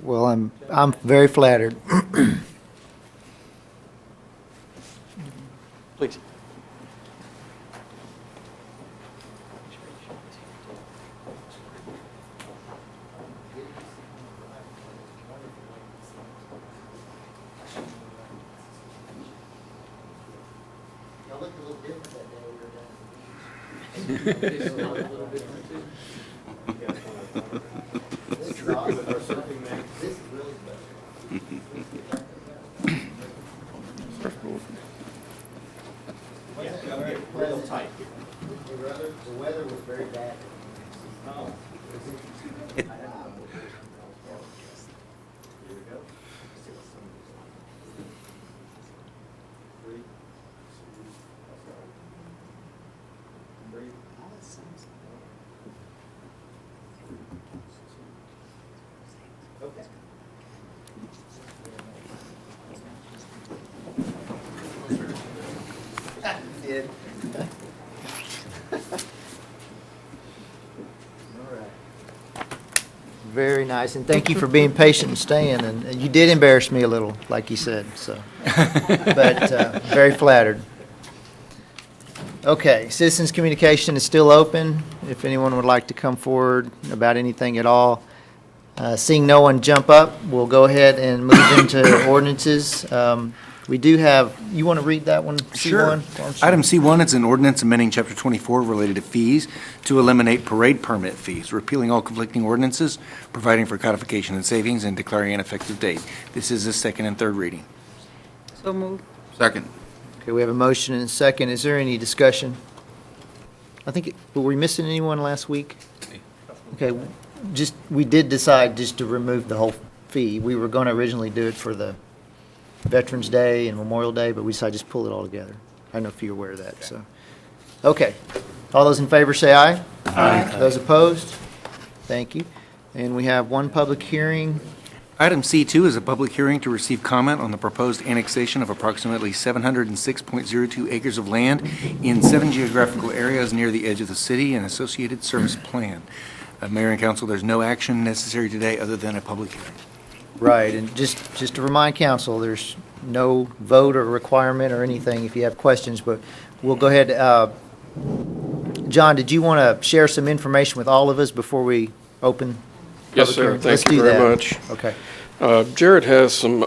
Well, I'm very flattered. Please. Y'all looked a little different that day we were done. This is awesome. This is really real tight. The weather was very bad. Did. Very nice, and thank you for being patient and staying, and you did embarrass me a little, like you said, so. But very flattered. Okay, citizens' communication is still open. If anyone would like to come forward about anything at all. Seeing no one jump up, we'll go ahead and move into ordinances. We do have, you want to read that one, Sure. C1? Item C1 is an ordinance amending Chapter 24 related to fees to eliminate parade permit fees, repealing all conflicting ordinances, providing for codification and savings, and declaring an effective date. This is the second and third reading. So moved. Second. Okay, we have a motion and a second. Is there any discussion? Were we missing anyone last week? Okay, we did decide just to remove the whole fee. We were going to originally do it for the Veterans Day and Memorial Day, but we decided to just pull it all together. I don't know if you're aware of that, so. Okay. All those in favor say aye. Aye. Those opposed? Thank you. And we have one public hearing. Item C2 is a public hearing to receive comment on the proposed annexation of approximately 706.02 acres of land in 7 geographical areas near the edge of the city and associated service plan. Mayor and council, there's no action necessary today other than a public hearing. Right, and just to remind council, there's no vote or requirement or anything if you have questions, but we'll go ahead. John, did you want to share some information with all of us before we open? Yes, public sir. hearing? Thank Let's you do very that. much. Okay. Jared has some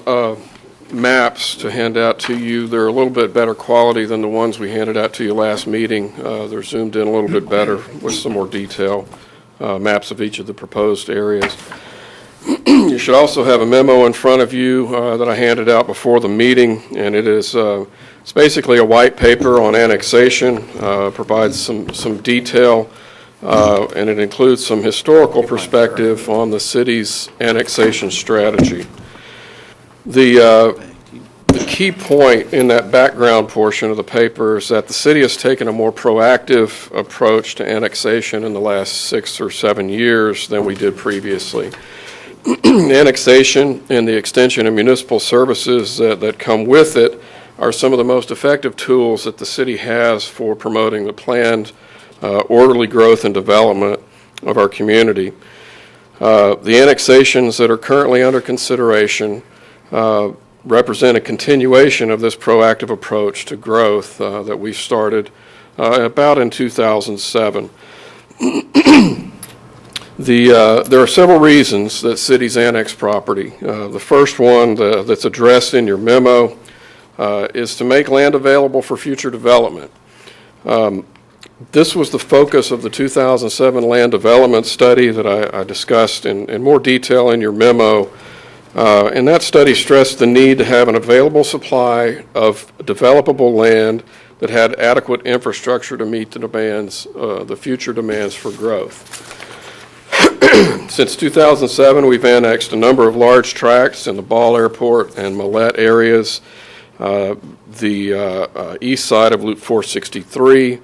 maps to hand out to you. They're a little bit better quality than the ones we handed out to you last meeting. They're zoomed in a little bit better with some more detail, maps of each of the proposed areas. You should also have a memo in front of you that I handed out before the meeting, and it's basically a white paper on annexation, provides some detail, and it includes some historical perspective on the city's annexation strategy. The key point in that background portion of the paper is that the city has taken a more proactive approach to annexation in the last 6 or 7 years than we did previously. Annexation and the extension of municipal services that come with it are some of the most effective tools that the city has for promoting the planned orderly growth and development of our community. The annexations that are currently under consideration represent a continuation of this proactive approach to growth that we started about in 2007. There are several reasons that cities annex property. The first one that's addressed in your memo is to make land available for future development. This was the focus of the 2007 land development study that I discussed in more detail in your memo. And that study stressed the need to have an available supply of developable land that had adequate infrastructure to meet the demands, the future demands for growth. Since 2007, we've annexed a number of large tracts in the Ball Airport and Millette areas, the east side of Loop 463,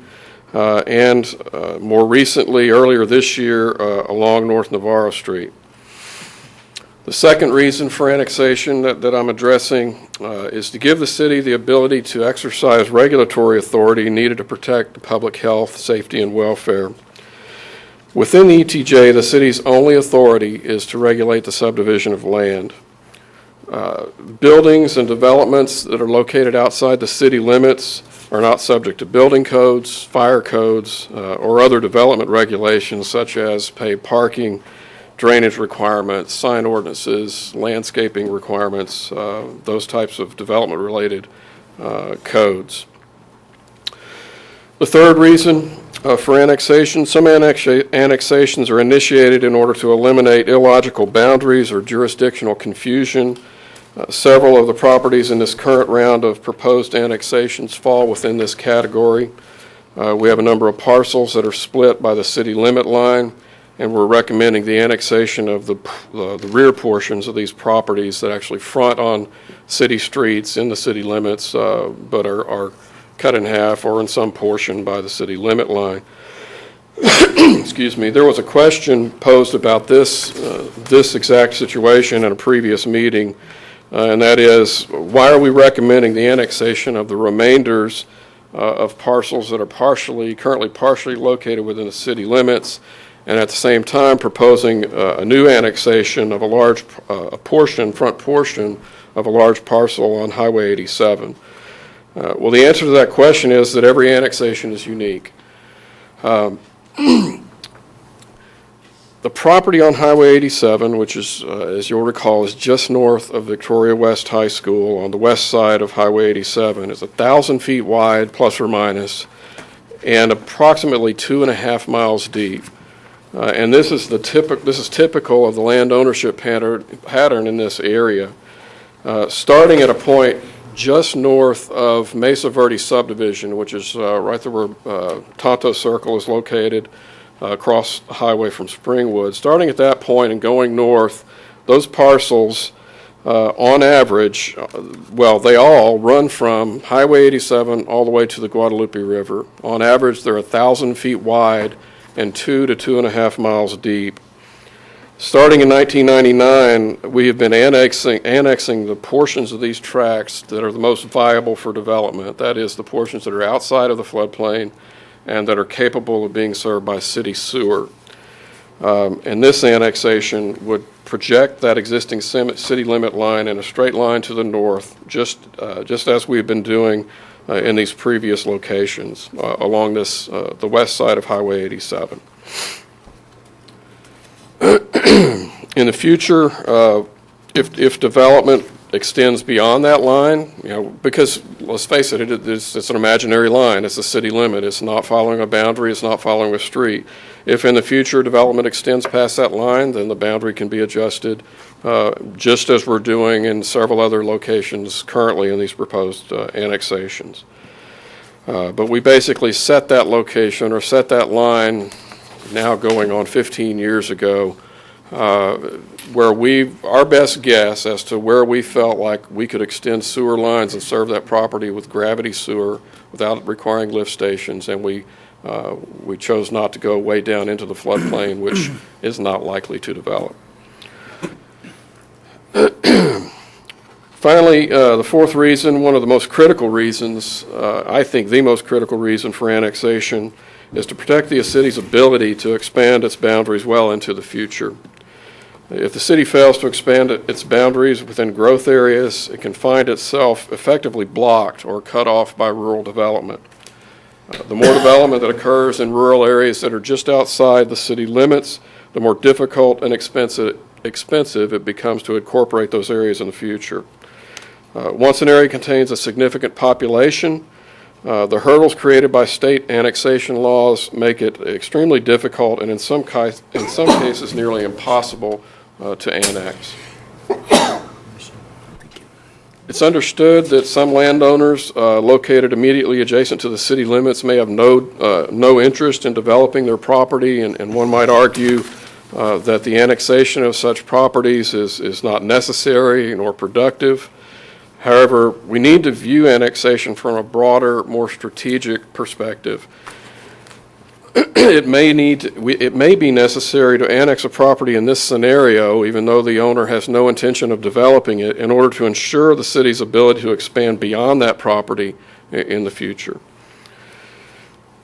and more recently, earlier this year, along North Navarro Street. The second reason for annexation that I'm addressing is to give the city the ability to exercise regulatory authority needed to protect the public health, safety, and welfare. Within the ETJ, the city's only authority is to regulate the subdivision of land. Buildings and developments that are located outside the city limits are not subject to building codes, fire codes, or other development regulations such as paved parking, drainage requirements, sign ordinances, landscaping requirements, those types of development-related codes. The third reason for annexation, some annexations are initiated in order to eliminate illogical boundaries or jurisdictional confusion. Several of the properties in this current round of proposed annexations fall within this category. We have a number of parcels that are split by the city limit line, and we're recommending the annexation of the rear portions of these properties that actually front on city streets in the city limits, but are cut in half or in some portion by the city limit line. Excuse me. There was a question posed about this exact situation in a previous meeting, and that is, why are we recommending the annexation of the remainders of parcels that are currently partially located within the city limits, and at the same time proposing a new annexation of front portion of a large parcel on Highway 87? Well, the answer to that question is that every annexation is unique. The property on Highway 87, which is, as you'll recall, is just north of Victoria West High School on the west side of Highway 87, is 1,000 feet wide, plus or minus, and approximately 2.5 miles deep. And this is typical of the land ownership pattern in this area. Starting at a point just north of Mesa Verde subdivision, which is right there where Tonto Circle is located, across the highway from Springwood. Starting at that point and going north, those parcels, on average, they all run from Highway 87 all the way to the Guadalupe River. On average, they're 1,000 feet wide and 2 to 2.5 miles deep. Starting in 1999, we have been annexing the portions of these tracts that are the most viable for development. That is, the portions that are outside of the floodplain and that are capable of being served by city sewer. And this annexation would project that existing city limit line in a straight line to the north, just as we've been doing in these previous locations along this, the west side of Highway 87. In the future, if development extends beyond that line, because let's face it, it's an imaginary line. It's a city limit. It's not following a boundary. It's not following a street. If in the future development extends past that line, then the boundary can be adjusted, just as we're doing in several other locations currently in these proposed annexations. But we basically set that location or set that line now going on 15 years ago, where our best guess as to where we felt like we could extend sewer lines and serve that property with gravity sewer without requiring lift stations, and we chose not to go way down into the floodplain, which is not likely to develop. Finally, the fourth reason, one of the most critical reasons, I think the most critical reason for annexation, is to protect the city's ability to expand its boundaries well into the future. If the city fails to expand its boundaries within growth areas, it can find itself effectively blocked or cut off by rural development. The more development that occurs in rural areas that are just outside the city limits, the more difficult and expensive it becomes to incorporate those areas in the future. Once an area contains a significant population, the hurdles created by state annexation laws make it extremely difficult and in some cases nearly impossible to annex. It's understood that some landowners located immediately adjacent to the city limits may have no interest in developing their property, and one might argue that the annexation of such properties is not necessary nor productive. However, we need to view annexation from a broader, more strategic perspective. It may be necessary to annex a property in this scenario, even though the owner has no intention of developing it, in order to ensure the city's ability to expand beyond that property in the future.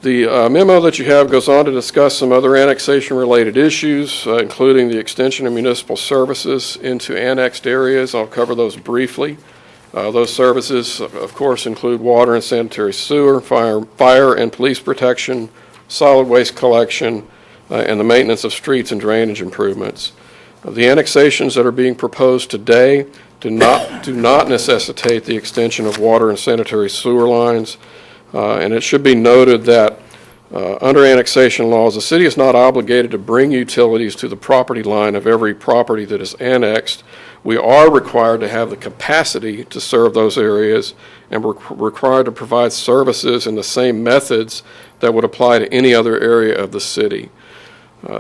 The memo that you have goes on to discuss some other annexation-related issues, including the extension of municipal services into annexed areas. I'll cover those briefly. Those services, of course, include water and sanitary sewer, fire and police protection, solid waste collection, and the maintenance of streets and drainage improvements. The annexations that are being proposed today do not necessitate the extension of water and sanitary sewer lines, and it should be noted that under annexation laws, the city is not obligated to bring utilities to the property line of every property that is annexed. We are required to have the capacity to serve those areas, and we're required to provide services in the same methods that would apply to any other area of the city.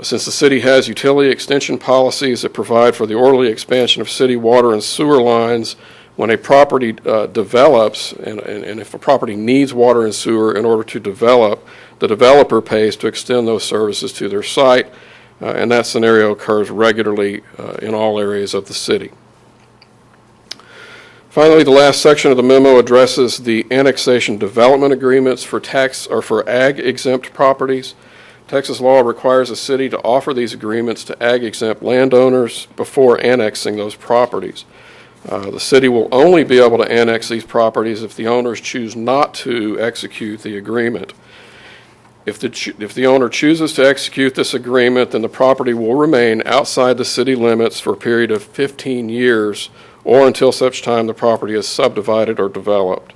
Since the city has utility extension policies that provide for the orderly expansion of city water and sewer lines, when a property develops, and if a property needs water and sewer in order to develop, the developer pays to extend those services to their site, and that scenario occurs regularly in all areas of the city. Finally, the last section of the memo addresses the annexation development agreements for ag-exempt properties. Texas law requires the city to offer these agreements to ag-exempt landowners before annexing those properties. The city will only be able to annex these properties if the owners choose not to execute the agreement. If the owner chooses to execute this agreement, then the property will remain outside the city limits for a period of 15 years or until such time the property is subdivided or developed.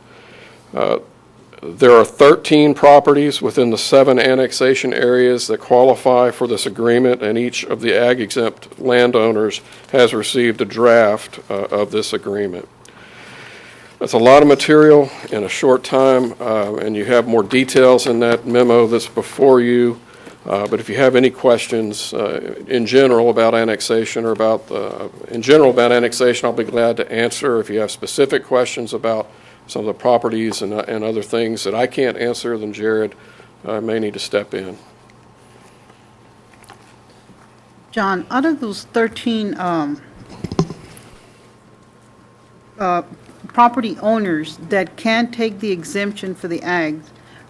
There are 13 properties within the 7 annexation areas that qualify for this agreement, and each of the ag-exempt landowners has received a draft of this agreement. That's a lot of material in a short time, and you have more details in that memo that's before you. But if you have any questions in general about annexation or I'll be glad to answer. If you have specific questions about some of the properties and other things that I can't answer, then Jared may need to step in. John, out of those 13 property owners that can take the exemption for the ag,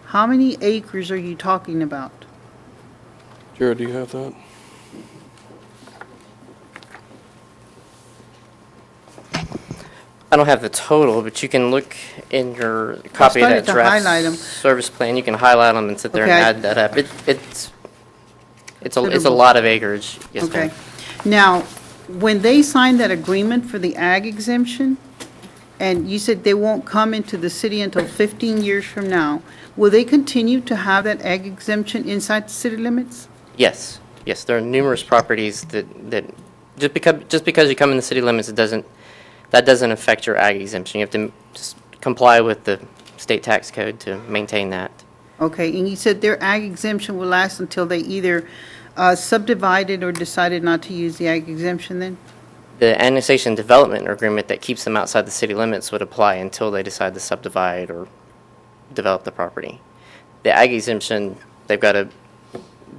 how many acres are you talking about? Jared, do you have that? I don't have the total, but you can look in your copy of started that to highlight 'em. draft service plan. You can highlight them and sit there and Okay. add that up. It's a Considerable. lot of acreage. Yes, Okay. ma'am. Now, when they sign that agreement for the ag exemption, and you said they won't come into the city until 15 years from now, will they continue to have that ag exemption inside the city limits? Yes, yes. There are numerous properties that just because you come in the city limits, that doesn't affect your ag exemption. You have to just comply with the state tax code to maintain that. Okay, and you said their ag exemption will last until they either subdivided or decided not to use the ag exemption then? The annexation development agreement that keeps them outside the city limits would apply until they decide to subdivide or develop the property. The ag exemption, they've got to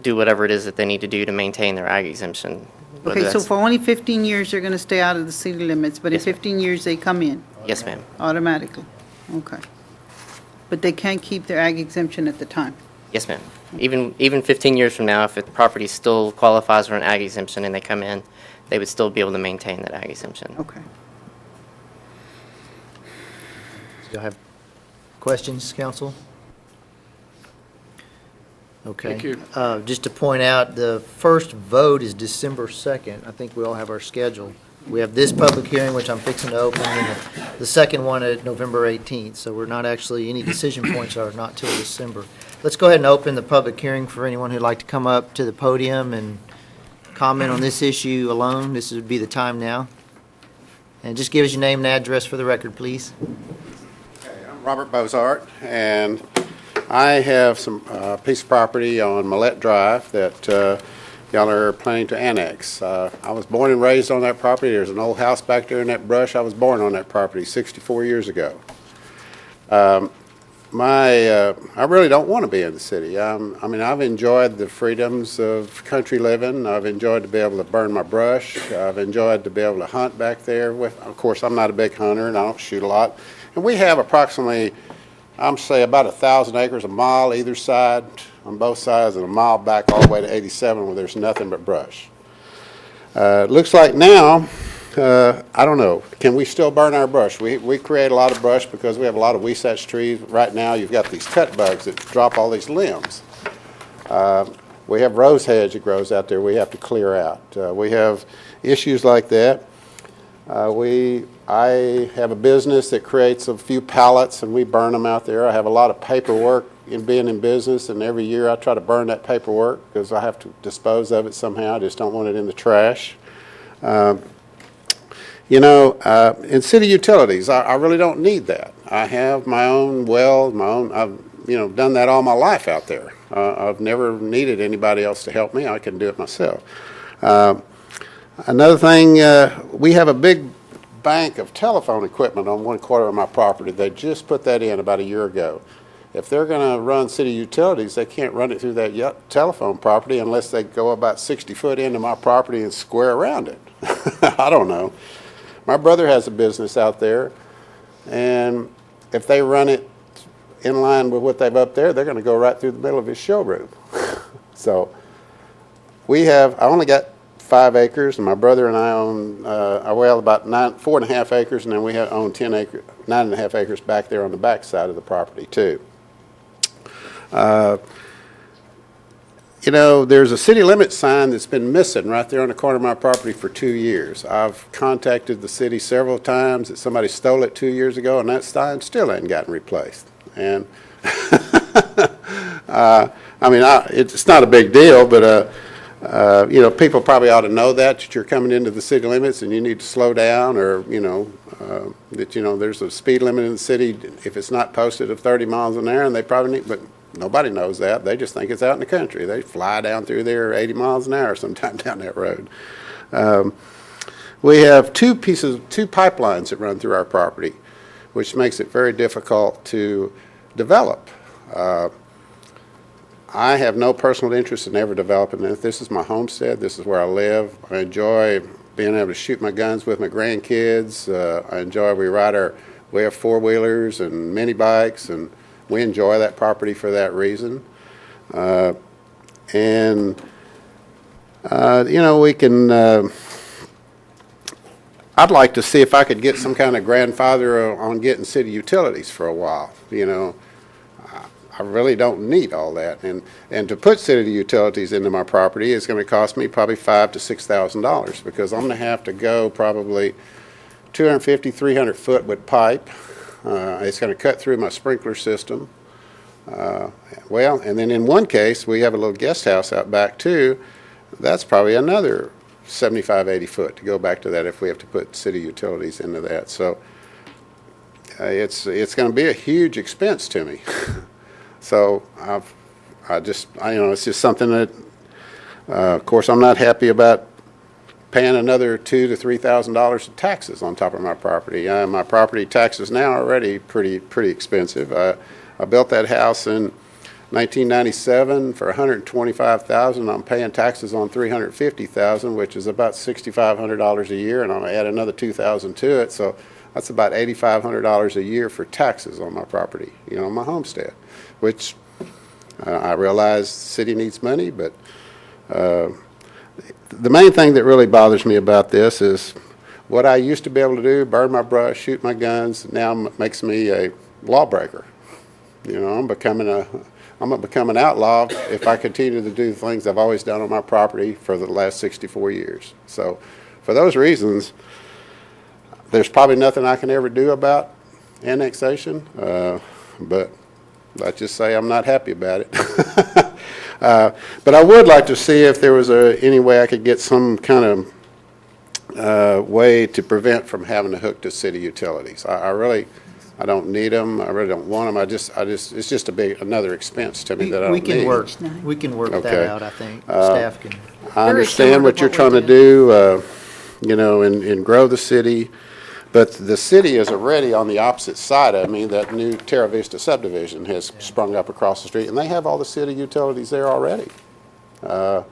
do whatever it is that they need to do to maintain their ag exemption. whether Okay, so that's- for only 15 years, they're going to stay out of the city limits, but in Yes, ma'am. 15 years, they come in Yes, ma'am. automatically? Okay. But they can't keep their ag exemption at the time? Yes, ma'am. Even 15 years from now, if the property still qualifies for an ag exemption and they come in, they would still be able to maintain that ag exemption. Okay. Do you have questions, council? Okay. Thank you. Just to point out, the first vote is December 2nd. I think we all have our schedule. We have this public hearing, which I'm fixing to open, and the second one at November 18th. So we're not actually, any decision points are not till December. Let's go ahead and open the public hearing for anyone who'd like to come up to the podium and comment on this issue alone. This would be the time now. And just give us your name and address for the record, please. I'm Robert Bozart, and I have some piece of property on Millette Drive that y'all are planning to annex. I was born and raised on that property. There's an old house back there in that brush. I was born on that property 64 years ago. I really don't want to be in the city. I mean, I've enjoyed the freedoms of country living. I've enjoyed to be able to burn my brush. I've enjoyed to be able to hunt back there. Of course, I'm not a big hunter and I don't shoot a lot. And we have approximately, I'm say about 1,000 acres, a mile either side, on both sides, and a mile back all the way to 87 where there's nothing but brush. It looks like now, I don't know, can we still burn our brush? We create a lot of brush because we have a lot of Weisach trees. Right now, you've got these cut bugs that drop all these limbs. We have rose hedge that grows out there we have to clear out. We have issues like that. I have a business that creates a few pallets and we burn them out there. I have a lot of paperwork in being in business, and every year I try to burn that paperwork because I have to dispose of it somehow. I just don't want it in the trash. You know, in city utilities, I really don't need that. I have my own well, I've done that all my life out there. I've never needed anybody else to help me. I can do it myself. Another thing, we have a big bank of telephone equipment on 1/4 of my property. They just put that in about a year ago. If they're going to run city utilities, they can't run it through that telephone property unless they go about 60 foot into my property and square around it. I don't know. My brother has a business out there, and if they run it in line with what they've up there, they're going to go right through the middle of his showroom. So I only got 5 acres, and my brother and I own, about 4.5 acres, and then we own 9.5 acres back there on the back side of the property too. You know, there's a city limits sign that's been missing right there on the corner of my property for 2 years. I've contacted the city several times that somebody stole it 2 years ago, and that sign still ain't gotten replaced. And I mean, it's not a big deal, but you know, people probably ought to know that you're coming into the city limits and you need to slow down, or that there's a speed limit in the city if it's not posted of 30 miles an hour, and they probably need, but nobody knows that. They just think it's out in the country. They fly down through there 80 miles an hour sometime down that road. We have two pipelines that run through our property, which makes it very difficult to develop. I have no personal interest in ever developing it. This is my homestead. This is where I live. I enjoy being able to shoot my guns with my grandkids. We have 4-wheelers and mini bikes, and we enjoy that property for that reason. We can, I'd like to see if I could get some kind of grandfather on getting city utilities for a while, you know. I really don't need all that. And to put city utilities into my property is going to cost me probably $5,000 to $6,000 because I'm going to have to go probably 250, 300 foot with pipe. It's going to cut through my sprinkler system. Well, and then in one case, we have a little guest house out back too. That's probably another 75, 80 foot to go back to that if we have to put city utilities into that. So it's going to be a huge expense to me. So it's just something that, of course, I'm not happy about paying another $2,000 to $3,000 of taxes on top of my property. My property taxes now are already pretty expensive. I built that house in 1997 for $125,000. I'm paying taxes on $350,000, which is about $6,500 a year, and I'll add another $2,000 to it. So that's about $8,500 a year for taxes on my property, you know, my homestead, which I realize the city needs money, but the main thing that really bothers me about this is what I used to be able to do, burn my brush, shoot my guns, now makes me a lawbreaker. You know, I'm gonna become an outlaw if I continue to do the things I've always done on my property for the last 64 years. So for those reasons, there's probably nothing I can ever do about annexation, but let's just say I'm not happy about it. But I would like to see if there was any way I could get some kind of way to prevent from having to hook to city utilities. I don't need them. I really don't want them. It's just another expense to me that I don't need. We can work Okay. that out, I think. Staff can. I understand what you're trying to do, you know, and grow the city. But the city is already on the opposite side of me. That new Terra Vista subdivision has sprung up across the street, and they have all the city utilities there already. They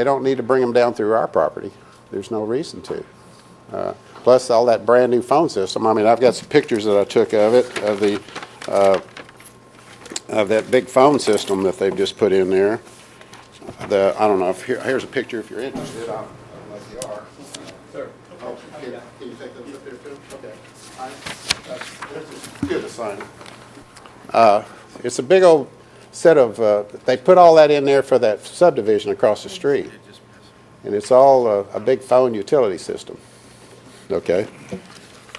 don't need to bring them down through our property. There's no reason to. Plus all that brand new phone system. I mean, I've got some pictures that I took of it, of that big phone system that they've just put in there. I don't know if here's a picture if you're interested. Unless you are. Sir. Oh, can you take those up there too? Okay. Good to sign it. It's a big old set of, they put all that in there for that subdivision across the street. And it's all a big phone utility system. Okay.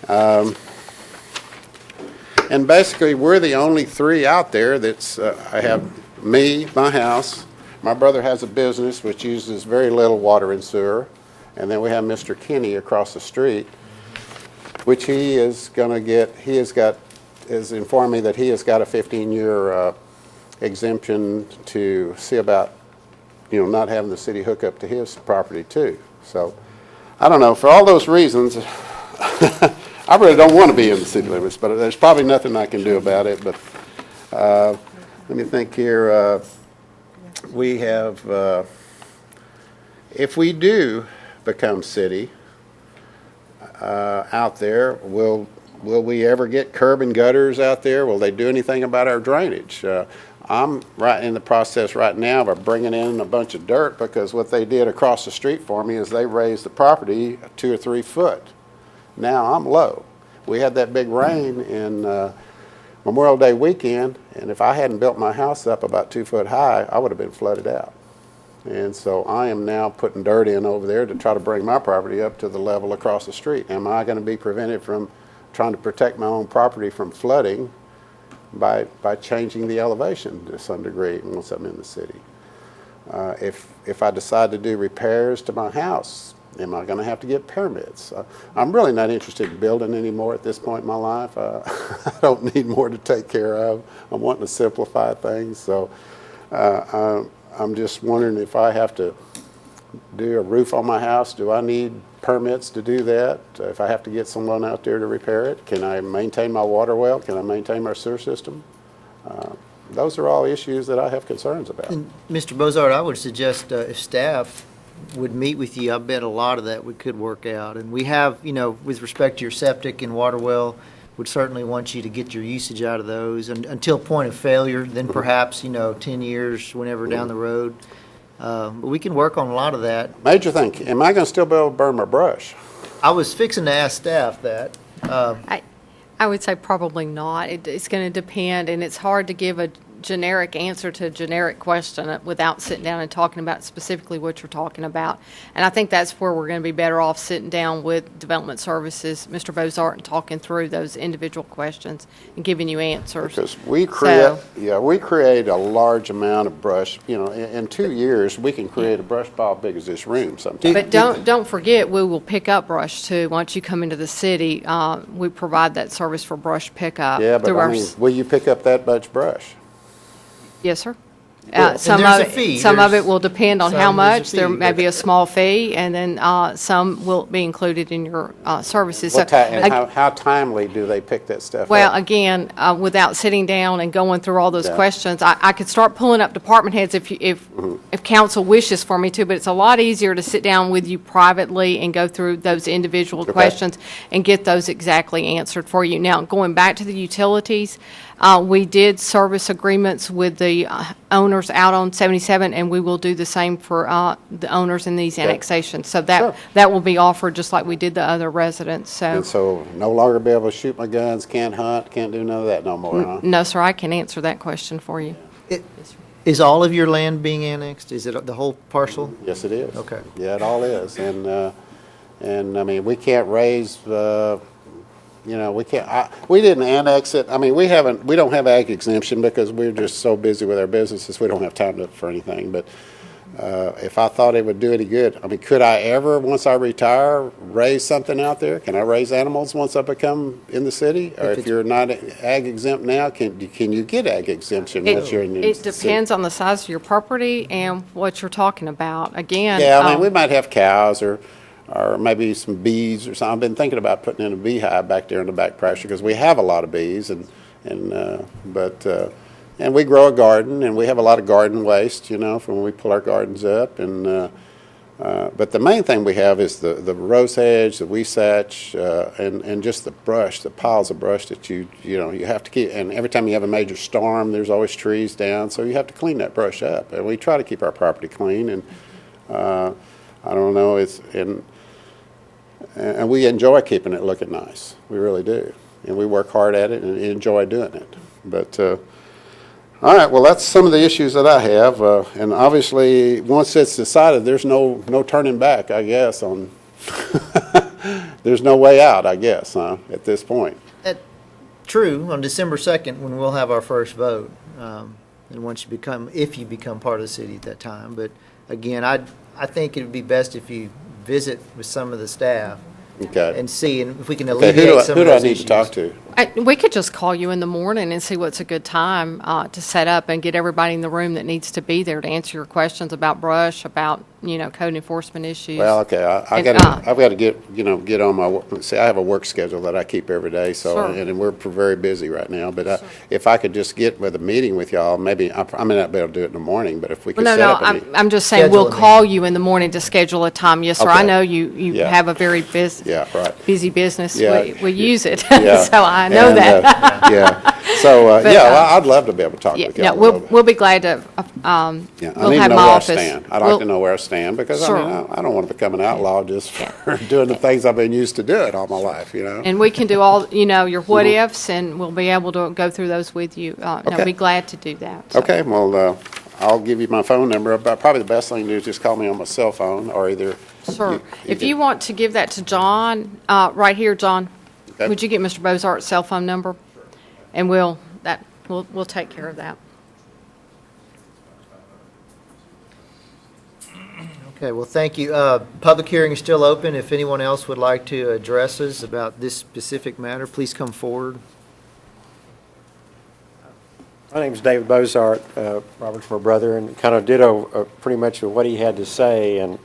And basically, we're the only three out there that's, I have me, my house, my brother has a business which uses very little water and sewer, and then we have Mr. Kinney across the street, which he is informed me that he has got a 15-year exemption to see about, you know, not having the city hook up to his property too. So, I don't know, for all those reasons, I really don't want to be in the city limits, but there's probably nothing I can do about it. But let me think here. We have, if we do become city out there, will we ever get curb and gutters out there? Will they do anything about our drainage? I'm right in the process right now of bringing in a bunch of dirt because what they did across the street for me is they raised the property 2 or 3 foot. Now I'm low. We had that big rain in Memorial Day weekend, and if I hadn't built my house up about 2 foot high, I would have been flooded out. And so I am now putting dirt in over there to try to bring my property up to the level across the street. Am I going to be prevented from trying to protect my own property from flooding by changing the elevation to some degree once I'm in the city? If I decide to do repairs to my house, am I going to have to get permits? I'm really not interested in building anymore at this point in my life. I don't need more to take care of. I'm wanting to simplify things. So I'm just wondering if I have to do a roof on my house, do I need permits to do that? If I have to get someone out there to repair it, can I maintain my water well? Can I maintain my sewer system? Those are all issues that I have concerns about. And Mr. Bozard, I would suggest if staff would meet with you, I bet a lot of that we could work out. And we have, you know, with respect to your septic and water well, would certainly want you to get your usage out of those until point of failure, then perhaps, you know, 10 years, whenever down the road. But we can work on a lot of that. Major thing, am I going to still be able to burn my brush? I was fixing to ask staff that. I would say probably not. It's going to depend, and it's hard to give a generic answer to a generic question without sitting down and talking about specifically what you're talking about. And I think that's where we're going to be better off sitting down with Development Services, Mr. Bozart, and talking through those individual questions and giving you answers. Because we create a large amount of brush. You know, in 2 years, we can create a brush pile big as this room sometimes. But don't forget, we will pick up brush too. Once you come into the city, we provide that service for brush pickup. Yeah, but I mean, will you pick up that much brush? Yes, sir. And there's a fee. Some of it will depend on how Some there's a much. There fee, may but- be a small fee, and then some will be included in your services. And how timely do they pick that stuff Well, up? again, without sitting down and going through all those Yeah. questions, I could start pulling up department heads if council wishes for me to, but it's a lot easier to sit down with you privately and go through those individual questions and get those exactly answered for you. Now, going back to the utilities, we did service agreements with the owners out on 77, and we will do the same for the owners in these annexations. So that will be offered just like we did the other residents, And so no longer be able to shoot my guns, can't hunt, can't do none of that no more, huh? No, sir, I can answer that question for you. Is all of your land being annexed? Is it the whole parcel? Yes, it is. Okay. Yeah, it all is. And I mean, we can't raise, you know, we didn't annex it. I mean, we don't have ag exemption because we're just so busy with our businesses, we don't have time for anything. But if I thought it would do any good, I mean, could I ever, once I retire, raise something out there? Can I raise animals once I become in the city? Or if you're not ag exempt now, can you get ag exemption once you're in the city? It depends on the size of your property and what you're talking about. Again. Yeah, I mean, we might have cows or maybe some bees or something. I've been thinking about putting in a beehive back there in the back pasture because we have a lot of bees and we grow a garden and we have a lot of garden waste, you know, from when we pull our gardens up but the main thing we have is the rose hedge, the weesach, and just the brush, the piles of brush that you have to keep. And every time you have a major storm, there's always trees down, so you have to clean that brush up. And we try to keep our property clean. And I don't know, and we enjoy keeping it looking nice. We really do. And we work hard at it and enjoy doing it. But, all right, well, that's some of the issues that I have. And obviously, once it's decided, there's no turning back, I guess. There's no way out, I guess, at this point. True, on December 2nd, when we'll have our first vote. And if you become part of the city at that time. But again, I think it would be best if you visit with some of the staff and see if we can alleviate some of those issues. Who do I need to talk to? We could just call you in the morning and see what's a good time to set up and get everybody in the room that needs to be there to answer your questions about brush, about code enforcement issues. Well, okay, I've got to get on my I have a work schedule that I keep every day. So Sure. and we're very busy right now. But if I could just get with a meeting with y'all, maybe I may not be able to do it in the morning. But if we could Well, set up a meeting. I'm just saying we'll call you in the morning to schedule a time. Yes, sir. I Okay. know you Yeah. have a very busy business. Yeah. We use it, Yeah. so I know And, that. yeah. So But, I'd love to be able to talk with y'all. we'll be glad to. I We'll need have to know my where office. I stand. I'd like to know where I stand because Sure. I don't want to become an outlaw just for doing the things I've been used to doing all my life. And we can do all, your what ifs, and we'll be able to go through those with you. And I'll Okay. be glad to do that. So. Okay, well, I'll give you my phone number. But probably the best thing to do is just call me on my cell phone or either. Sure. If you want to give that to John, right here, John, Okay. would you get Mr. Bozart's cell phone number? And we'll take care of that. Okay, well, thank you. Public hearing is still open. If anyone else would like to address us about this specific matter, please come forward. My name is David Bozart, Robert's my brother, and kind of ditto pretty much what he had to say. And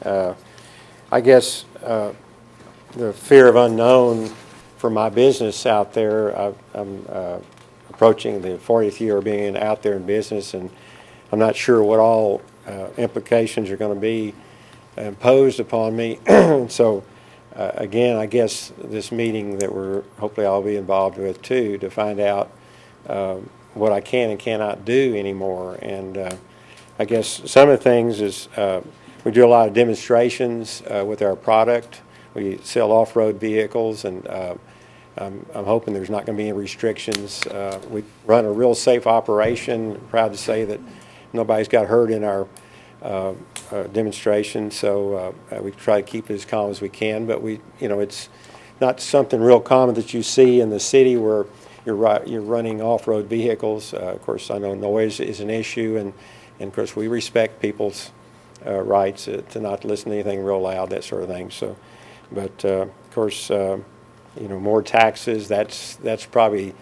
I guess the fear of unknown for my business out there, I'm approaching the 40th year of being out there in business, and I'm not sure what all implications are going to be imposed upon me. So again, I guess this meeting that we're hopefully I'll be involved with too, to find out what I can and cannot do anymore. And I guess some of the things is we do a lot of demonstrations with our product. we sell off-road vehicles, and I'm hoping there's not going to be any restrictions. We run a real safe operation. Proud to say that nobody's got hurt in our demonstration, so we try to keep it as calm as we can. But it's not something real common that you see in the city where you're running off-road vehicles. Of course, I know noise is an issue, and of course we respect people's rights to not listen to anything real loud, that sort of thing. So, but of course, more taxes. That's probably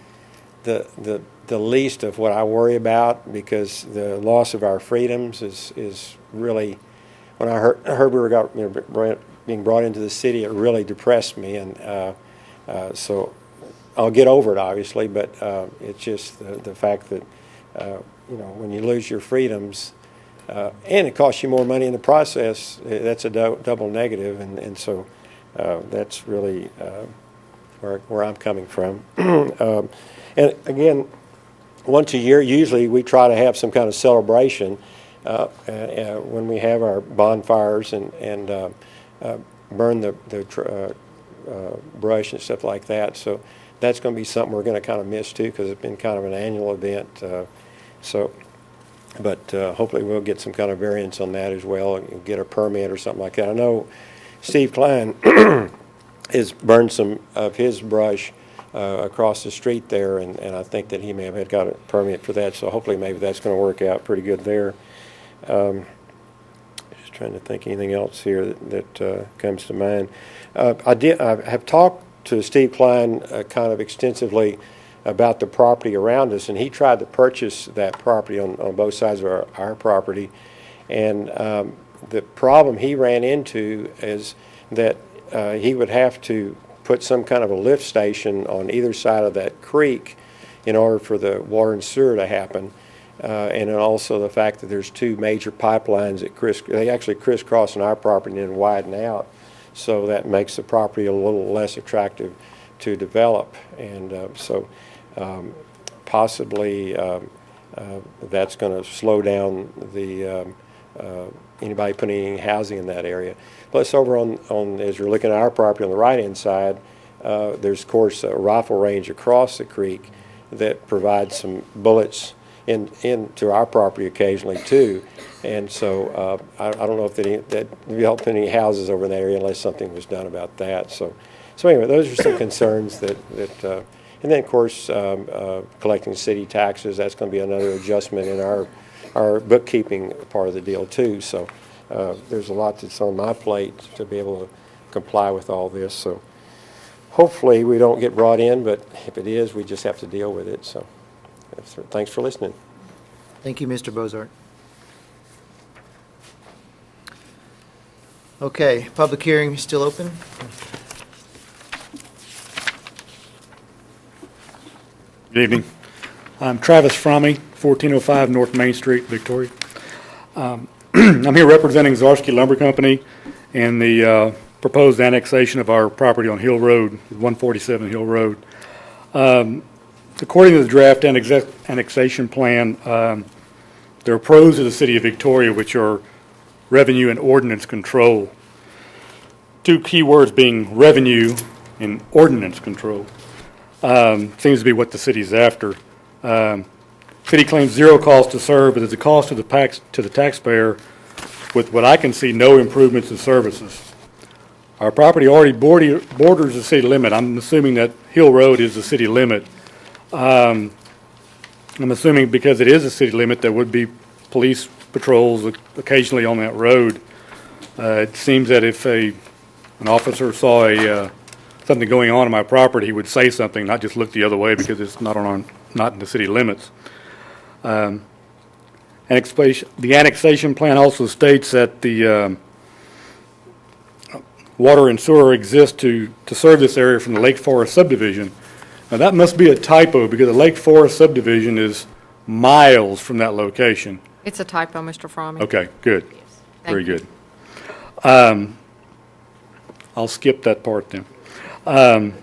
the least of what I worry about, because the loss of our freedoms is really. When I heard we were being brought into the city, it really depressed me, and so I'll get over it, obviously. But it's just the fact that when you lose your freedoms, and it costs you more money in the process, that's a double negative, and so that's really where I'm coming from. And again, once a year, usually we try to have some kind of celebration when we have our bonfires and burn the brush and stuff like that. So that's going to be something we're going to kind of miss too, because it's been kind of an annual event. But hopefully we'll get some kind of variance on that as well, and get a permit or something like that. I know Steve Klein has burned some of his brush across the street there, and I think that he may have got a permit for that, so hopefully maybe that's going to work out pretty good there. Just trying to think anything else here that comes to mind. I have talked to Steve Klein kind of extensively about the property around us, and he tried to purchase that property on both sides of our property, and the problem he ran into is that he would have to put some kind of a lift station on either side of that creek in order for the water and sewer to happen, and then also the fact that there's two major pipelines that they actually crisscross on our property and then widen out, so that makes the property a little less attractive to develop, and so possibly that's going to slow down the anybody putting any housing in that area. Plus, over on as you're looking at our property on the right-hand side, there's of course a rifle range across the creek that provides some bullets into our property occasionally too, and so I don't know if that developed any houses over in that area unless something was done about that. So anyway, those are some concerns that and then of course collecting city taxes, that's going to be another adjustment in our bookkeeping part of the deal too. So there's a lot that's on my plate to be able to comply with all this. So hopefully we don't get brought in, but if it is, we just have to deal with it. So thanks for listening. Thank you, Mr. Bozart. Okay, public hearing is still open. Good evening. I'm Travis Fromme, 1405 North Main Street, Victoria. I'm here representing Zarski Lumber Company and the proposed annexation of our property on Hill Road, 147 Hill Road. According to the draft annexation plan, there are pros to the city of Victoria, which are revenue and ordinance control. Two key words being revenue and ordinance control. Seems to be what the city's after. City claims zero cost to serve, but there's a cost to the taxpayer with what I can see no improvements in services. Our property already borders the city limit. I'm assuming that Hill Road is the city limit. I'm assuming because it is a city limit, there would be police patrols occasionally on that road. It seems that if an officer saw something going on my property, he would say something, not just look the other way because it's not in the city limits. The annexation plan also states that the water and sewer exist to serve this area from the Lake Forest subdivision. Now that must be a typo because the Lake Forest subdivision is miles from that location. It's a typo, Mr. Fromme. Okay, good. Yes. Very Thank good. I'll skip that part then. And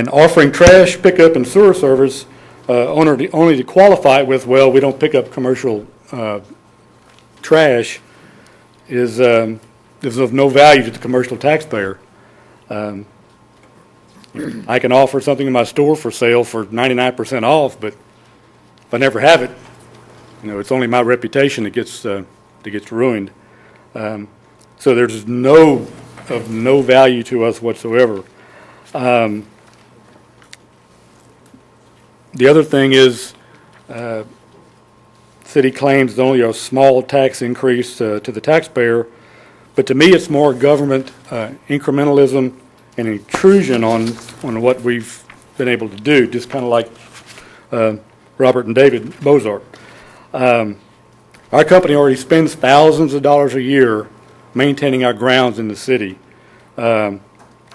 offering trash pickup and sewer service only to qualify with, well, we don't pick up commercial trash is is of no value to the commercial taxpayer. I can offer something in my store for sale for 99% off, but if I never have it, it's only my reputation that gets ruined. So there's no value to us whatsoever. The other thing is, city claims only a small tax increase to the taxpayer, but to me it's more government incrementalism and intrusion on what we've been able to do, just kind of like Robert and David Bozart. Our company already spends thousands of dollars a year maintaining our grounds in the city. The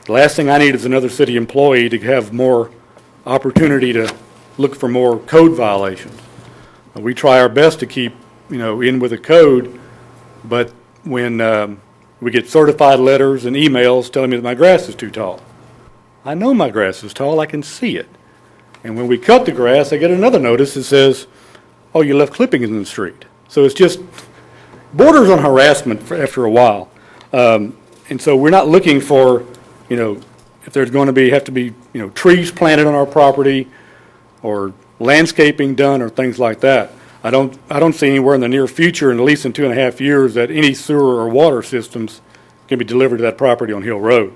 last thing I need is another city employee to have more opportunity to look for more code violations. We try our best to keep, in with the code, but when we get certified letters and emails telling me that my grass is too tall. I know my grass is tall, I can see it. And when we cut the grass, I get another notice that says, oh, you left clippings in the street. So it's just borders on harassment after a while. And so we're not looking for, if there's going to have to be, trees planted on our property or landscaping done or things like that. I don't see anywhere in the near future, and at least in 2.5 years, that any sewer or water systems can be delivered to that property on Hill Road.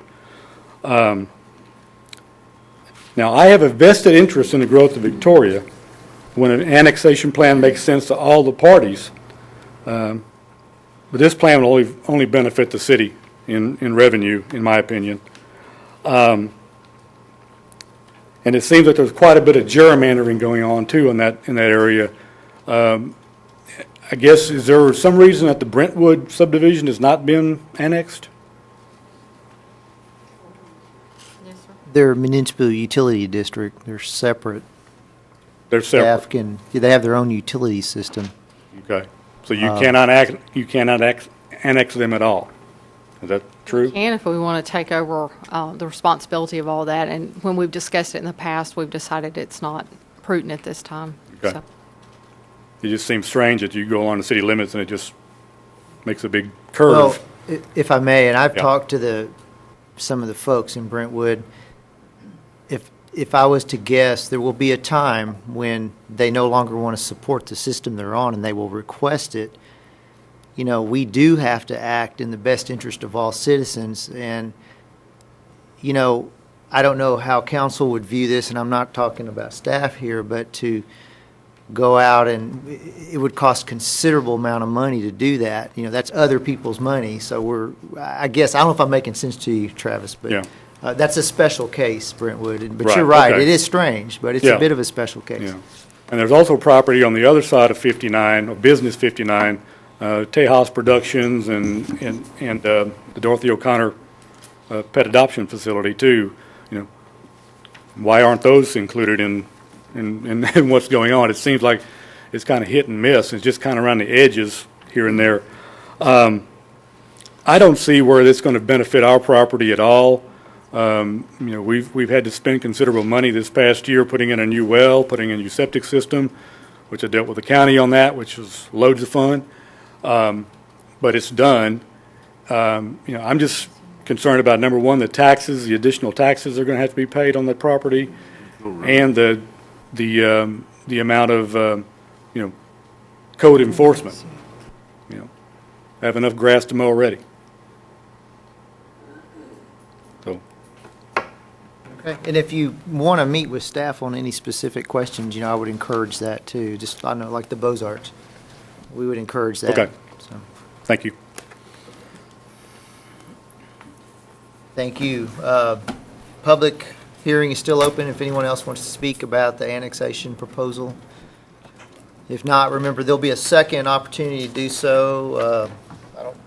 Now, I have a vested interest in the growth of Victoria when an annexation plan makes sense to all the parties. But this plan will only benefit the city in revenue, in my opinion. And it seems that there's quite a bit of gerrymandering going on too in that area. I guess, is there some reason that the Brentwood subdivision has not been annexed? They're a municipal utility district. They're separate. They're separate. They have their own utility system. Okay. So you cannot annex them at all. Is that true? And if we want to take over the responsibility of all that, and when we've discussed it in the past, we've decided it's not prudent at this time. Okay. So. It just seems strange that you go along the city limits and it just makes a big curve. Well, if I may, and I've talked to some of the folks in Brentwood, if I was to guess, there will be a time when they no longer want to support the system they're on and they will request it. We do have to act in the best interest of all citizens. And, I don't know how council would view this, and I'm not talking about staff here, but to go out and it would cost considerable amount of money to do that. That's other people's money. So I guess, I don't know if I'm making sense to you, Travis, but that's a special case, Brentwood. But you're right. Okay. It is strange, but it's a bit of a special case. Yeah. And there's also property on the other side of 59, or Business 59, Tejas Productions and the Dorothy O'Connor pet adoption facility too. Why aren't those included in what's going on? It seems like it's kind of hit and miss. It's just kind of around the edges here and there. I don't see where it's going to benefit our property at all. We've had to spend considerable money this past year putting in a new well, putting in a new septic system, which I dealt with the county on that, which was loads of fun. But it's done. I'm just concerned about, number one, the additional taxes that are going to have to be paid on that property, and the amount of code enforcement. I have enough grass to mow already. So. Okay. And if you want to meet with staff on any specific questions, I would encourage that too. Just, I know, like the Beaux-Arts, we would encourage that. Okay. So. Thank you. Thank you. Public hearing is still open if anyone else wants to speak about the annexation proposal. If not, remember, there'll be a second opportunity to do so,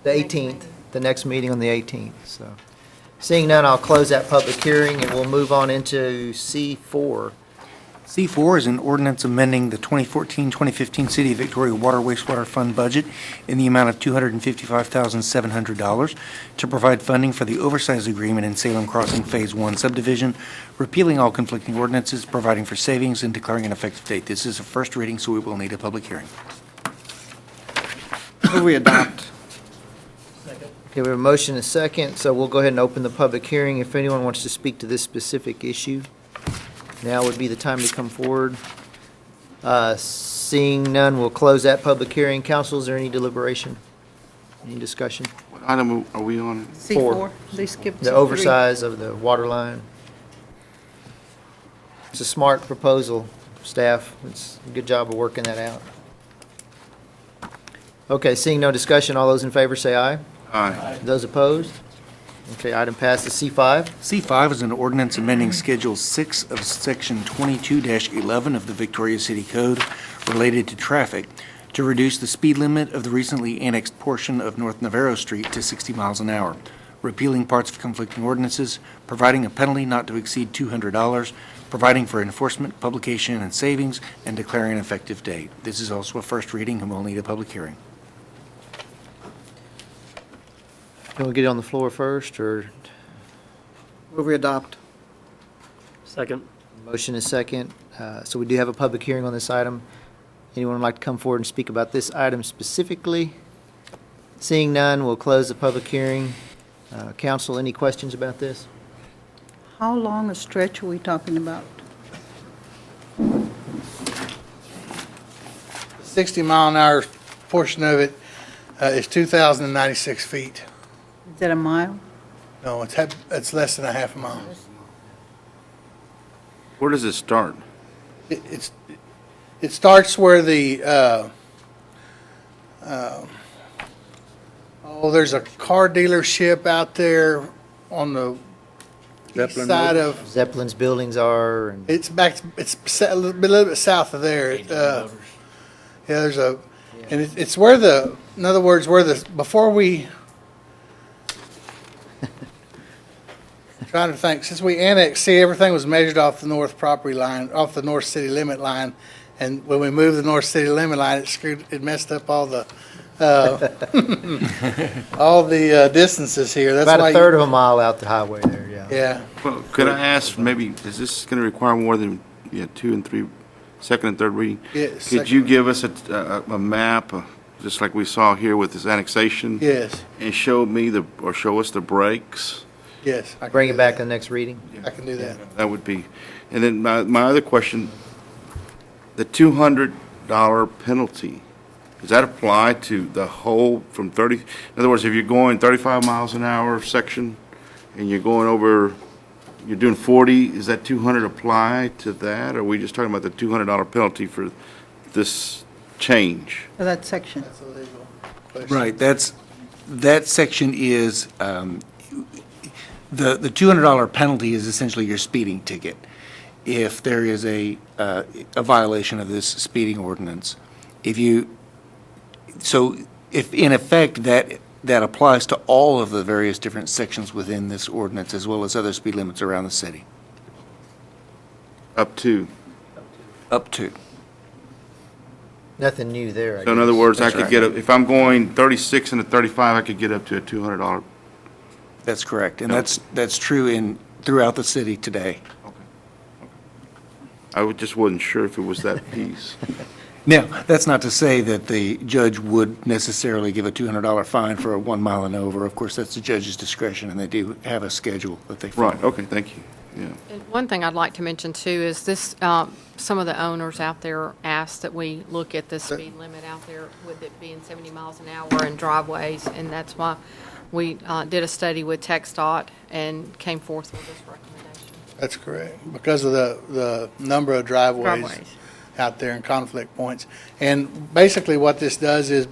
the 18th, the next meeting on the 18th. So, seeing none, I'll close that public hearing and we'll move on into C4. C4 is an ordinance amending the 2014-2015 City of Victoria Water Wastewater Fund budget in the amount of $255,700 to provide funding for the oversized agreement in Salem Crossing Phase 1 subdivision, repealing all conflicting ordinances, providing for savings, and declaring an effective date. This is a first reading, so we will need a public hearing. Move we adopt. Okay, we have a motion and a second, so we'll go ahead and open the public hearing. If anyone wants to speak to this specific issue, now would be the time to come forward. Seeing none, we'll close that public hearing. Council, is there any deliberation? Any discussion? What item are we on? C4, they skipped The C3. oversize of the water line. It's a smart proposal, staff. It's a good job of working that out. Okay, seeing no discussion, all those in favor say aye. Aye. Those opposed? Okay, item passes. C5. C5 is an ordinance amending Schedule 6 of Section 22-11 of the Victoria City Code related to traffic to reduce the speed limit of the recently annexed portion of North Navarro Street to 60 miles an hour, repealing parts of conflicting ordinances, providing a penalty not to exceed $200, providing for enforcement, publication, and savings, and declaring an effective date. This is also a first reading and will need a public hearing. Can we get it on the floor first, or Will we adopt? Second. motion is second? So we do have a public hearing on this item. Anyone would like to come forward and speak about this item specifically? Seeing none, we'll close the public hearing. Council, any questions about this? How long a stretch are we talking about? 60-mile-an-hour portion of it is 2,096 feet. Is that a mile? No, it's less than a half a mile. Where does it start? It starts where the, there's a car dealership out there on the east side of, Zeppelin's buildings are, and it's a little bit south of there. Yeah, there's a, and it's where the, in other words, where the, before we, trying to think, since we annexed, see, everything was measured off the north property line, off the north city limit line. And when we moved the north city limit line, it messed up all the, all the distances here. That's about why a third of a mile out the highway there, yeah. Yeah. Well, could I ask, maybe, is this going to require more than, two and three, second and third reading? Yes. Could you give us a map, just like we saw here with this annexation? Yes. And show us the breaks? Yes. Bring it back to the next reading? I can do that. That would be, and then my other question, the $200 penalty, does that apply to the whole from 30? In other words, if you're going 35 miles an hour section and you're going over, you're doing 40, is that 200 apply to that? Or are we just talking about the $200 penalty for this change? For that section? That's a legal question. Right, that section is, the $200 penalty is essentially your speeding ticket. If there is a violation of this speeding ordinance, if in effect that applies to all of the various different sections within this ordinance as well as other speed limits around the city. Up to. Nothing new there, I So in guess. other words, I That's could right. get, if I'm going 36 and a 35, I could get up to a $200. That's correct, and that's true throughout the city today. I just wasn't sure if it was that piece. Now, that's not to say that the judge would necessarily give a $200 fine for a 1 mile and over. Of course, that's the judge's discretion, and they do have a schedule that they follow. Right, okay, thank you. Yeah. And one thing I'd like to mention too is this, some of the owners out there asked that we look at the speed limit out there with it being 70 miles an hour in driveways, and that's why we did a study with TxDOT and came forth with this recommendation. That's correct, because of the number of driveways out there and conflict points. And basically what this does is,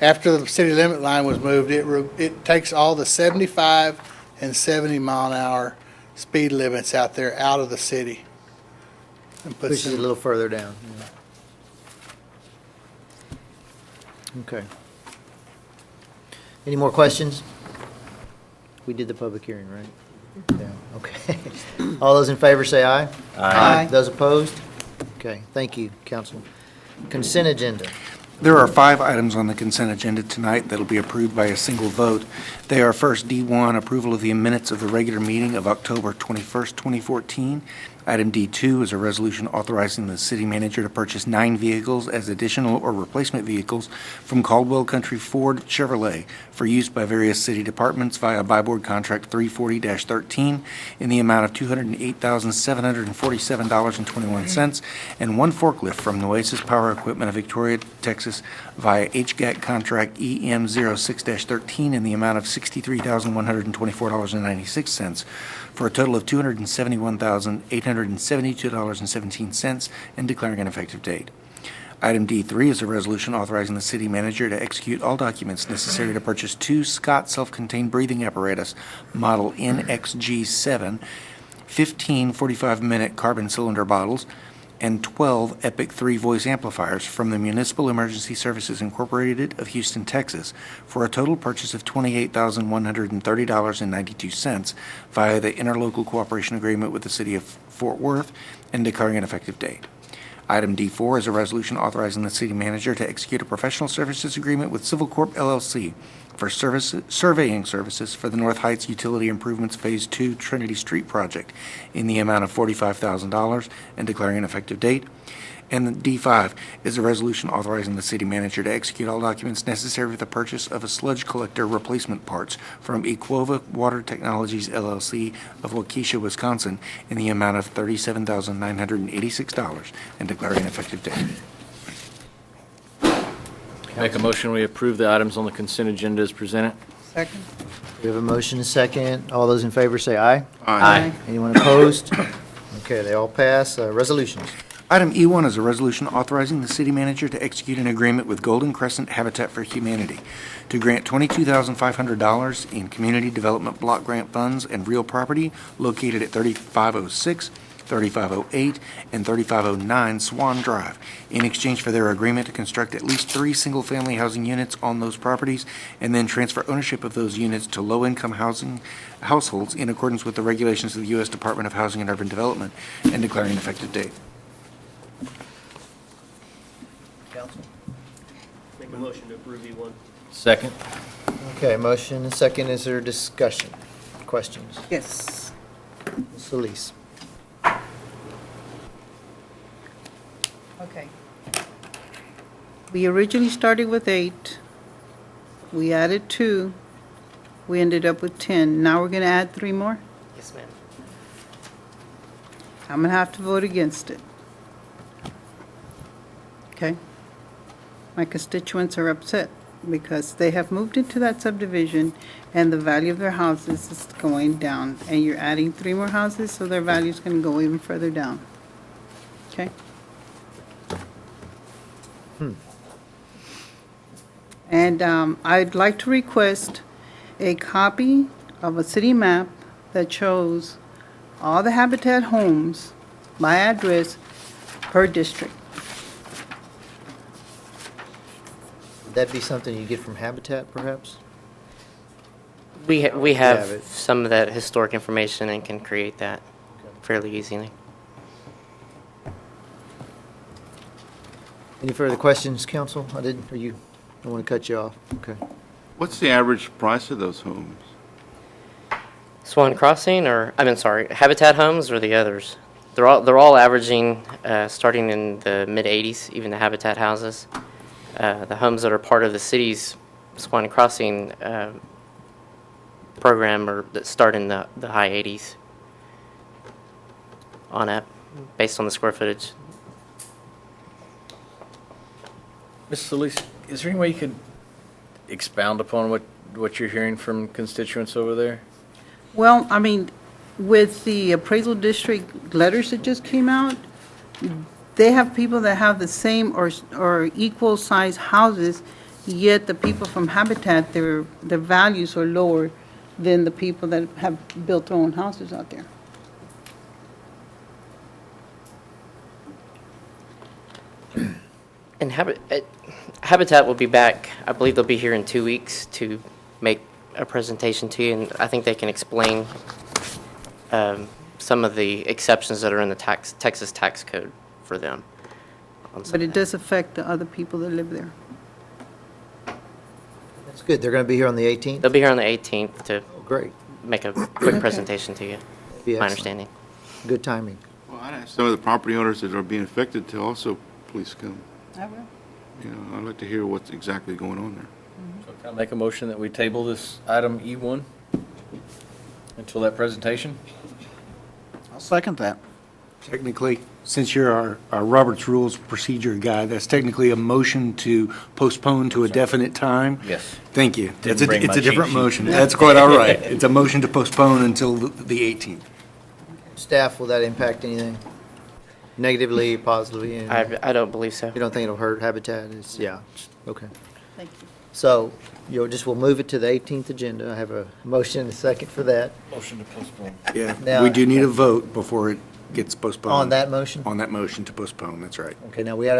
after the city limit line was moved, it takes all the 75 and 70 mile an hour speed limits out there out of the city. And puts Pushes it a them, little further down. Okay. Any more questions? We did the public hearing, right? Yeah, okay. All those in favor say aye. Aye. Those opposed? Okay, thank you, council. Consent agenda. There are 5 items on the consent agenda tonight that'll be approved by a single vote. They are first, D1, approval of the minutes of the regular meeting of October 21st, 2014. Item D2 is a resolution authorizing the city manager to purchase 9 vehicles as additional or replacement vehicles from Caldwell Country Ford Chevrolet for use by various city departments via buy board contract 340-13 in the amount of $208,747.21, and 1 forklift from Nueces Power Equipment of Victoria, Texas via HGAC contract EM06-13 in the amount of $63,124.96 for a total of $271,872.17 and declaring an effective date. Item D3 is a resolution authorizing the city manager to execute all documents necessary to purchase 2 Scott self-contained breathing apparatus model NXG7, 15 45-minute carbon cylinder bottles, and 12 Epic 3 voice amplifiers from the Municipal Emergency Services Incorporated of Houston, Texas, for a total purchase of $28,130.92 via the interlocal cooperation agreement with the City of Fort Worth and declaring an effective date. Item D4 is a resolution authorizing the city manager to execute a professional services agreement with Civil Corp LLC for surveying services for the North Heights Utility Improvements Phase 2 Trinity Street project in the amount of $45,000 and declaring an effective date. And D5 is a resolution authorizing the city manager to execute all documents necessary for the purchase of a sludge collector replacement parts from Equova Water Technologies LLC of Waukesha, Wisconsin in the amount of $37,986 and declaring an effective date. Make a motion, we approve the items on the consent agenda as presented. Second. We have a motion and a second. All those in favor say aye. Aye. Anyone opposed? Okay, they all pass. Resolutions. Item E1 is a resolution authorizing the city manager to execute an agreement with Golden Crescent Habitat for Humanity to grant $22,500 in community development block grant funds and real property located at 3506, 3508, and 3509 Swan Drive in exchange for their agreement to construct at least 3 single-family housing units on those properties and then transfer ownership of those units to low-income housing households in accordance with the regulations of the U.S. Department of Housing and Urban Development and declaring an effective date. Council? Make a motion to approve E1. Second. Okay, motion and second. Is there discussion? Questions? Yes. Ms. Solis? Okay. We originally started with 8. We added 2. We ended up with 10. Now we're going to add 3 more? Yes, ma'am. I'm going to have to vote against it. Okay? My constituents are upset because they have moved into that subdivision and the value of their houses is going down. And you're adding 3 more houses, so their value is going to go even further down. Okay? And I'd like to request a copy of a city map that shows all the Habitat homes by address per district. Would that be something you get from Habitat, perhaps? We have have it. some of that historic information and can create that fairly easily. Any further questions, council? I don't want to cut you off. Okay. What's the average price of those homes? Swan Crossing, Habitat homes or the others? They're all averaging, starting in the mid-80s, even the Habitat houses. The homes that are part of the city's Swan Crossing program that start in the high 80s on up, based on the square footage. Ms. Solis, is there any way you could expound upon what you're hearing from constituents over there? Well, I mean, with the appraisal district letters that just came out, they have people that have the same or equal size houses, yet the people from Habitat, their values are lower than the people that have built their own houses out there. And Habitat will be back. I believe they'll be here in 2 weeks to make a presentation to you, and I think they can explain some of the exceptions that are in the Texas tax code for them. But it does affect the other people that live there. It's good. They're going to be here on the 18th? They'll be here on the 18th to Great. make a quick presentation to you, Be my excellent. understanding. Good timing. Well, I'd ask some of the property owners that are being affected to also please come. I will. You know, I'd like to hear what's exactly going on there. So can I make a motion that we table this item E1 until that presentation? I'll second that. Technically, since you're our Robert's Rules procedure guy, that's technically a motion to postpone to a definite time. Yes. Thank you. Didn't bring It's my a different cheat sheet. motion. That's quite all right. It's a motion to postpone until the 18th. Staff, will that impact anything? Negatively, positively? I don't believe so. You don't think it'll hurt Habitat? Yeah, okay. Thank you. So, we'll move it to the 18th agenda. I have a motion and a second for that. Motion to postpone. Yeah, Now- we do need a vote before it gets postponed. On that motion? On that motion to postpone, that's right. Okay, now we had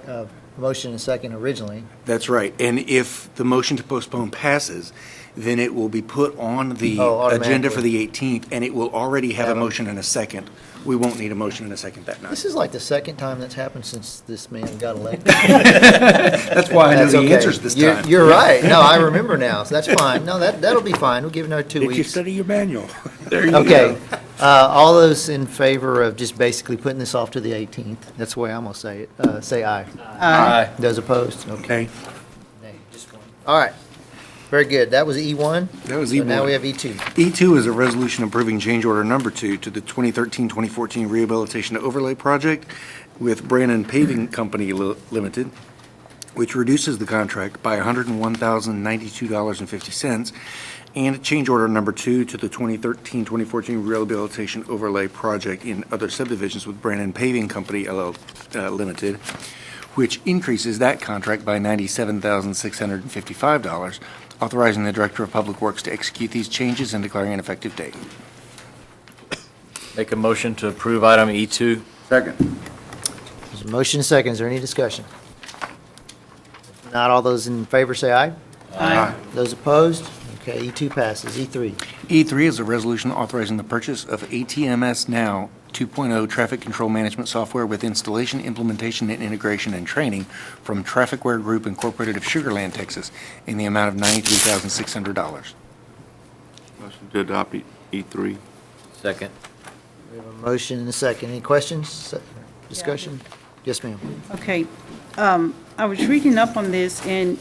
a motion and a second originally. That's right. And if the motion to postpone passes, then it will be put on the Oh, agenda automatically. for the 18th, and it will already have a Have a- motion and a second. We won't need a motion and a second that night. This is like the second time that's happened since this man got elected. That's why I know That's the okay. answers this time. You're right. No, I remember now, so that's fine. No, that'll be fine. We'll give it another 2 Did you weeks. study your manual? There you Okay. go. All those in favor of just basically putting this off to the 18th, that's the way I'm going to say it, say aye. Aye. Those opposed? Okay. Okay. Nay, just one. All right. Very good. That was E1. That was So now E1. we have E2. E2 is a resolution approving change order number 2 to the 2013-2014 Rehabilitation Overlay Project with Brannon Paving Company Limited, which reduces the contract by $101,092.50, and change order number 2 to the 2013-2014 Rehabilitation Overlay Project in other subdivisions with Brannon Paving Company Limited, which increases that contract by $97,655, authorizing the Director of Public Works to execute these changes and declaring an effective date. Make a motion to approve item E2. Second. There's a motion and a second. Is there any discussion? If not, all those in favor say aye. Aye. Those opposed? Okay, E2 passes. E3. E3 is a resolution authorizing the purchase of ATMS Now 2.0 traffic control management software with installation, implementation, and integration and training from Trafficware Group Incorporated of Sugar Land, Texas, in the amount of $93,600. Motion to adopt E3. Second. We have a motion and a second. Any questions? Discussion? Yes, ma'am. Okay, I was reading up on this, and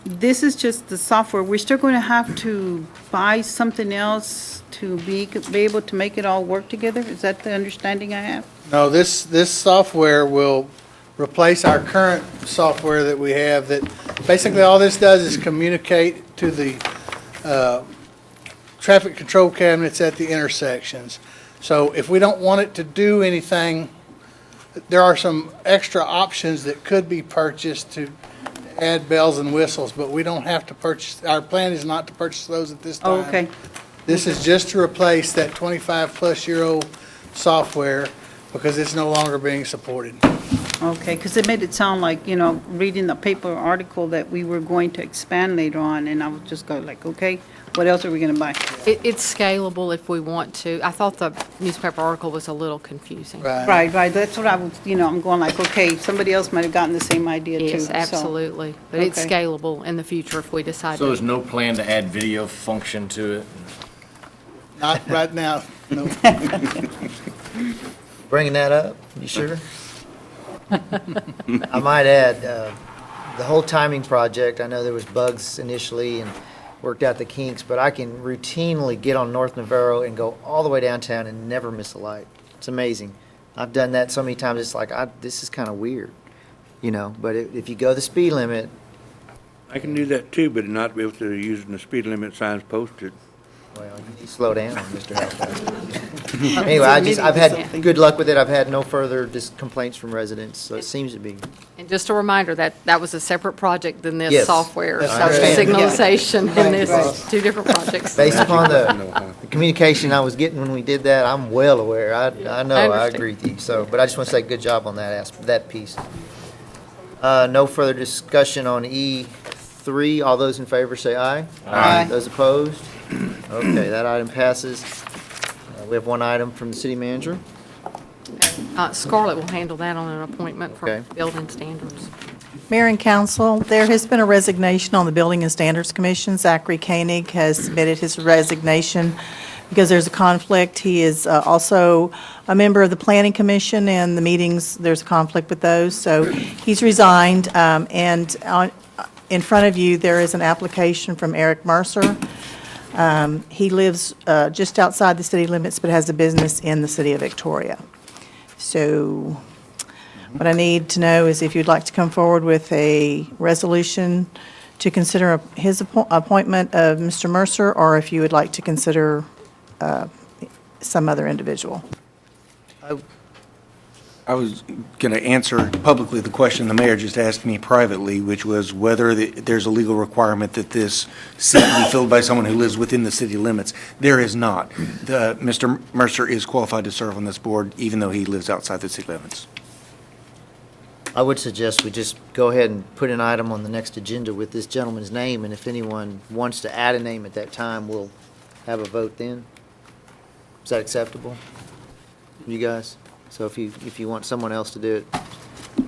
this is just the software. We're still going to have to buy something else to be able to make it all work together? Is that the understanding I have? No, this software will replace our current software that we have, that basically all this does is communicate to the traffic control cabinets at the intersections. So if we don't want it to do anything, there are some extra options that could be purchased to add bells and whistles, but we don't have to purchase, our plan is not to purchase those at this time. Oh, okay. This is just to replace that 25-plus-year-old software because it's no longer being supported. Okay, because it made it sound like, you know, reading the paper article that we were going to expand later on, and I was just going like, okay, what else are we going to buy? It's scalable if we want to. I thought the newspaper article was a little confusing. Right, that's what I was, you know, I'm going like, okay, somebody else might have gotten the same idea too. Yes, so- absolutely. But it's Okay. scalable in the future if we decide So to. there's no plan to add video function to it? Not right now, no. Bringing that up, you sure? I might add, the whole timing project, I know there was bugs initially and worked out the kinks, but I can routinely get on North Navarro and go all the way downtown and never miss a light. It's amazing. I've done that so many times, it's like, this is kind of weird, you know, but if you go the speed limit, I can do that too, but not be able to use the speed limit signs posted. well, you need to slow down, Mr. Halford. Anyway, I've had good luck with it. I've had no further complaints from residents, so it seems to be. And just a reminder that that was a separate project than this Yes, software. that's So understand. signalization Right, and this right. is two different projects. Based upon the communication I was getting when we did that, I'm well aware. I know, I understand. agree with you. So, but I just want to say good job on that piece. No further discussion on E3. All those in favor say aye. Aye. Those opposed? Okay, that item passes. We have one item from the city manager. Scarlett will handle that on an appointment for Okay. building standards. Mayor and council, there has been a resignation on the Building and Standards Commission. Zachary Koenig has submitted his resignation because there's a conflict. He is also a member of the Planning Commission, and the meetings, there's a conflict with those. So he's resigned, in front of you, there is an application from Eric Mercer. He lives just outside the city limits, but has a business in the city of Victoria. So what I need to know is if you'd like to come forward with a resolution to consider his appointment of Mr. Mercer, or if you would like to consider some other individual. I was going to answer publicly the question the mayor just asked me privately, which was whether there's a legal requirement that this seat be filled by someone who lives within the city limits. There is not. Mr. Mercer is qualified to serve on this board, even though he lives outside the city limits. I would suggest we just go ahead and put an item on the next agenda with this gentleman's name, and if anyone wants to add a name at that time, we'll have a vote then. Is that acceptable, you guys? So if you want someone else to do it,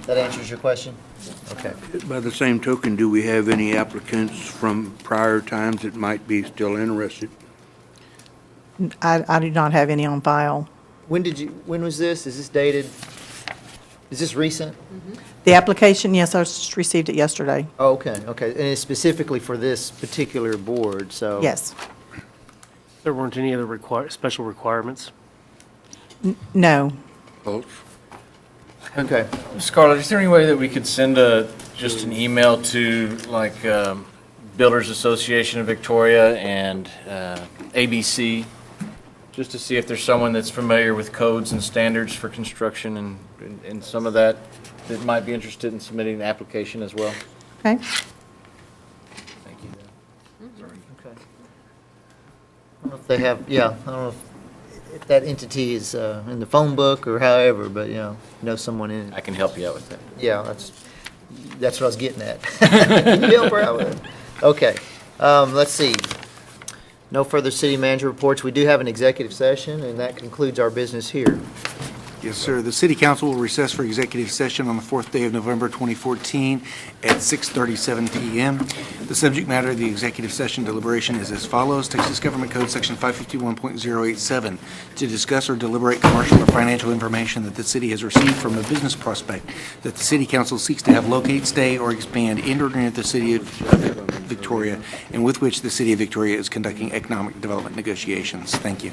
that answers your question? Okay. By the same token, do we have any applicants from prior times that might be still interested? I do not have any on file. When was this? Is this dated? Is this recent? The application, yes, I just received it yesterday. Oh, okay. And it's specifically for this particular board, so. Yes. There weren't any other special requirements? No. Okay. Scarlett, is there any way that we could send just an email to like Builders Association of Victoria and ABC, just to see if there's someone that's familiar with codes and standards for construction and some of that might be interested in submitting an application as well? Okay. Thank you. Okay. I don't know if they have, I don't know if that entity is in the phone book or however, but, know someone in it. I can help you out with that. Yeah, that's what I was getting at. Can you help her out with it? Okay, let's see. No further city manager reports. We do have an executive session, and that concludes our business here. Yes, sir. The City Council will recess for executive session on the 4th day of November 2014 at 6:37 p.m. The subject matter of the executive session deliberation is as follows. Texas Government Code Section 551.087 to discuss or deliberate commercial or financial information that the city has received from a business prospect that the City Council seeks to have locate, stay, or expand in or near the City of Victoria, and with which the City of Victoria is conducting economic development negotiations. Thank you.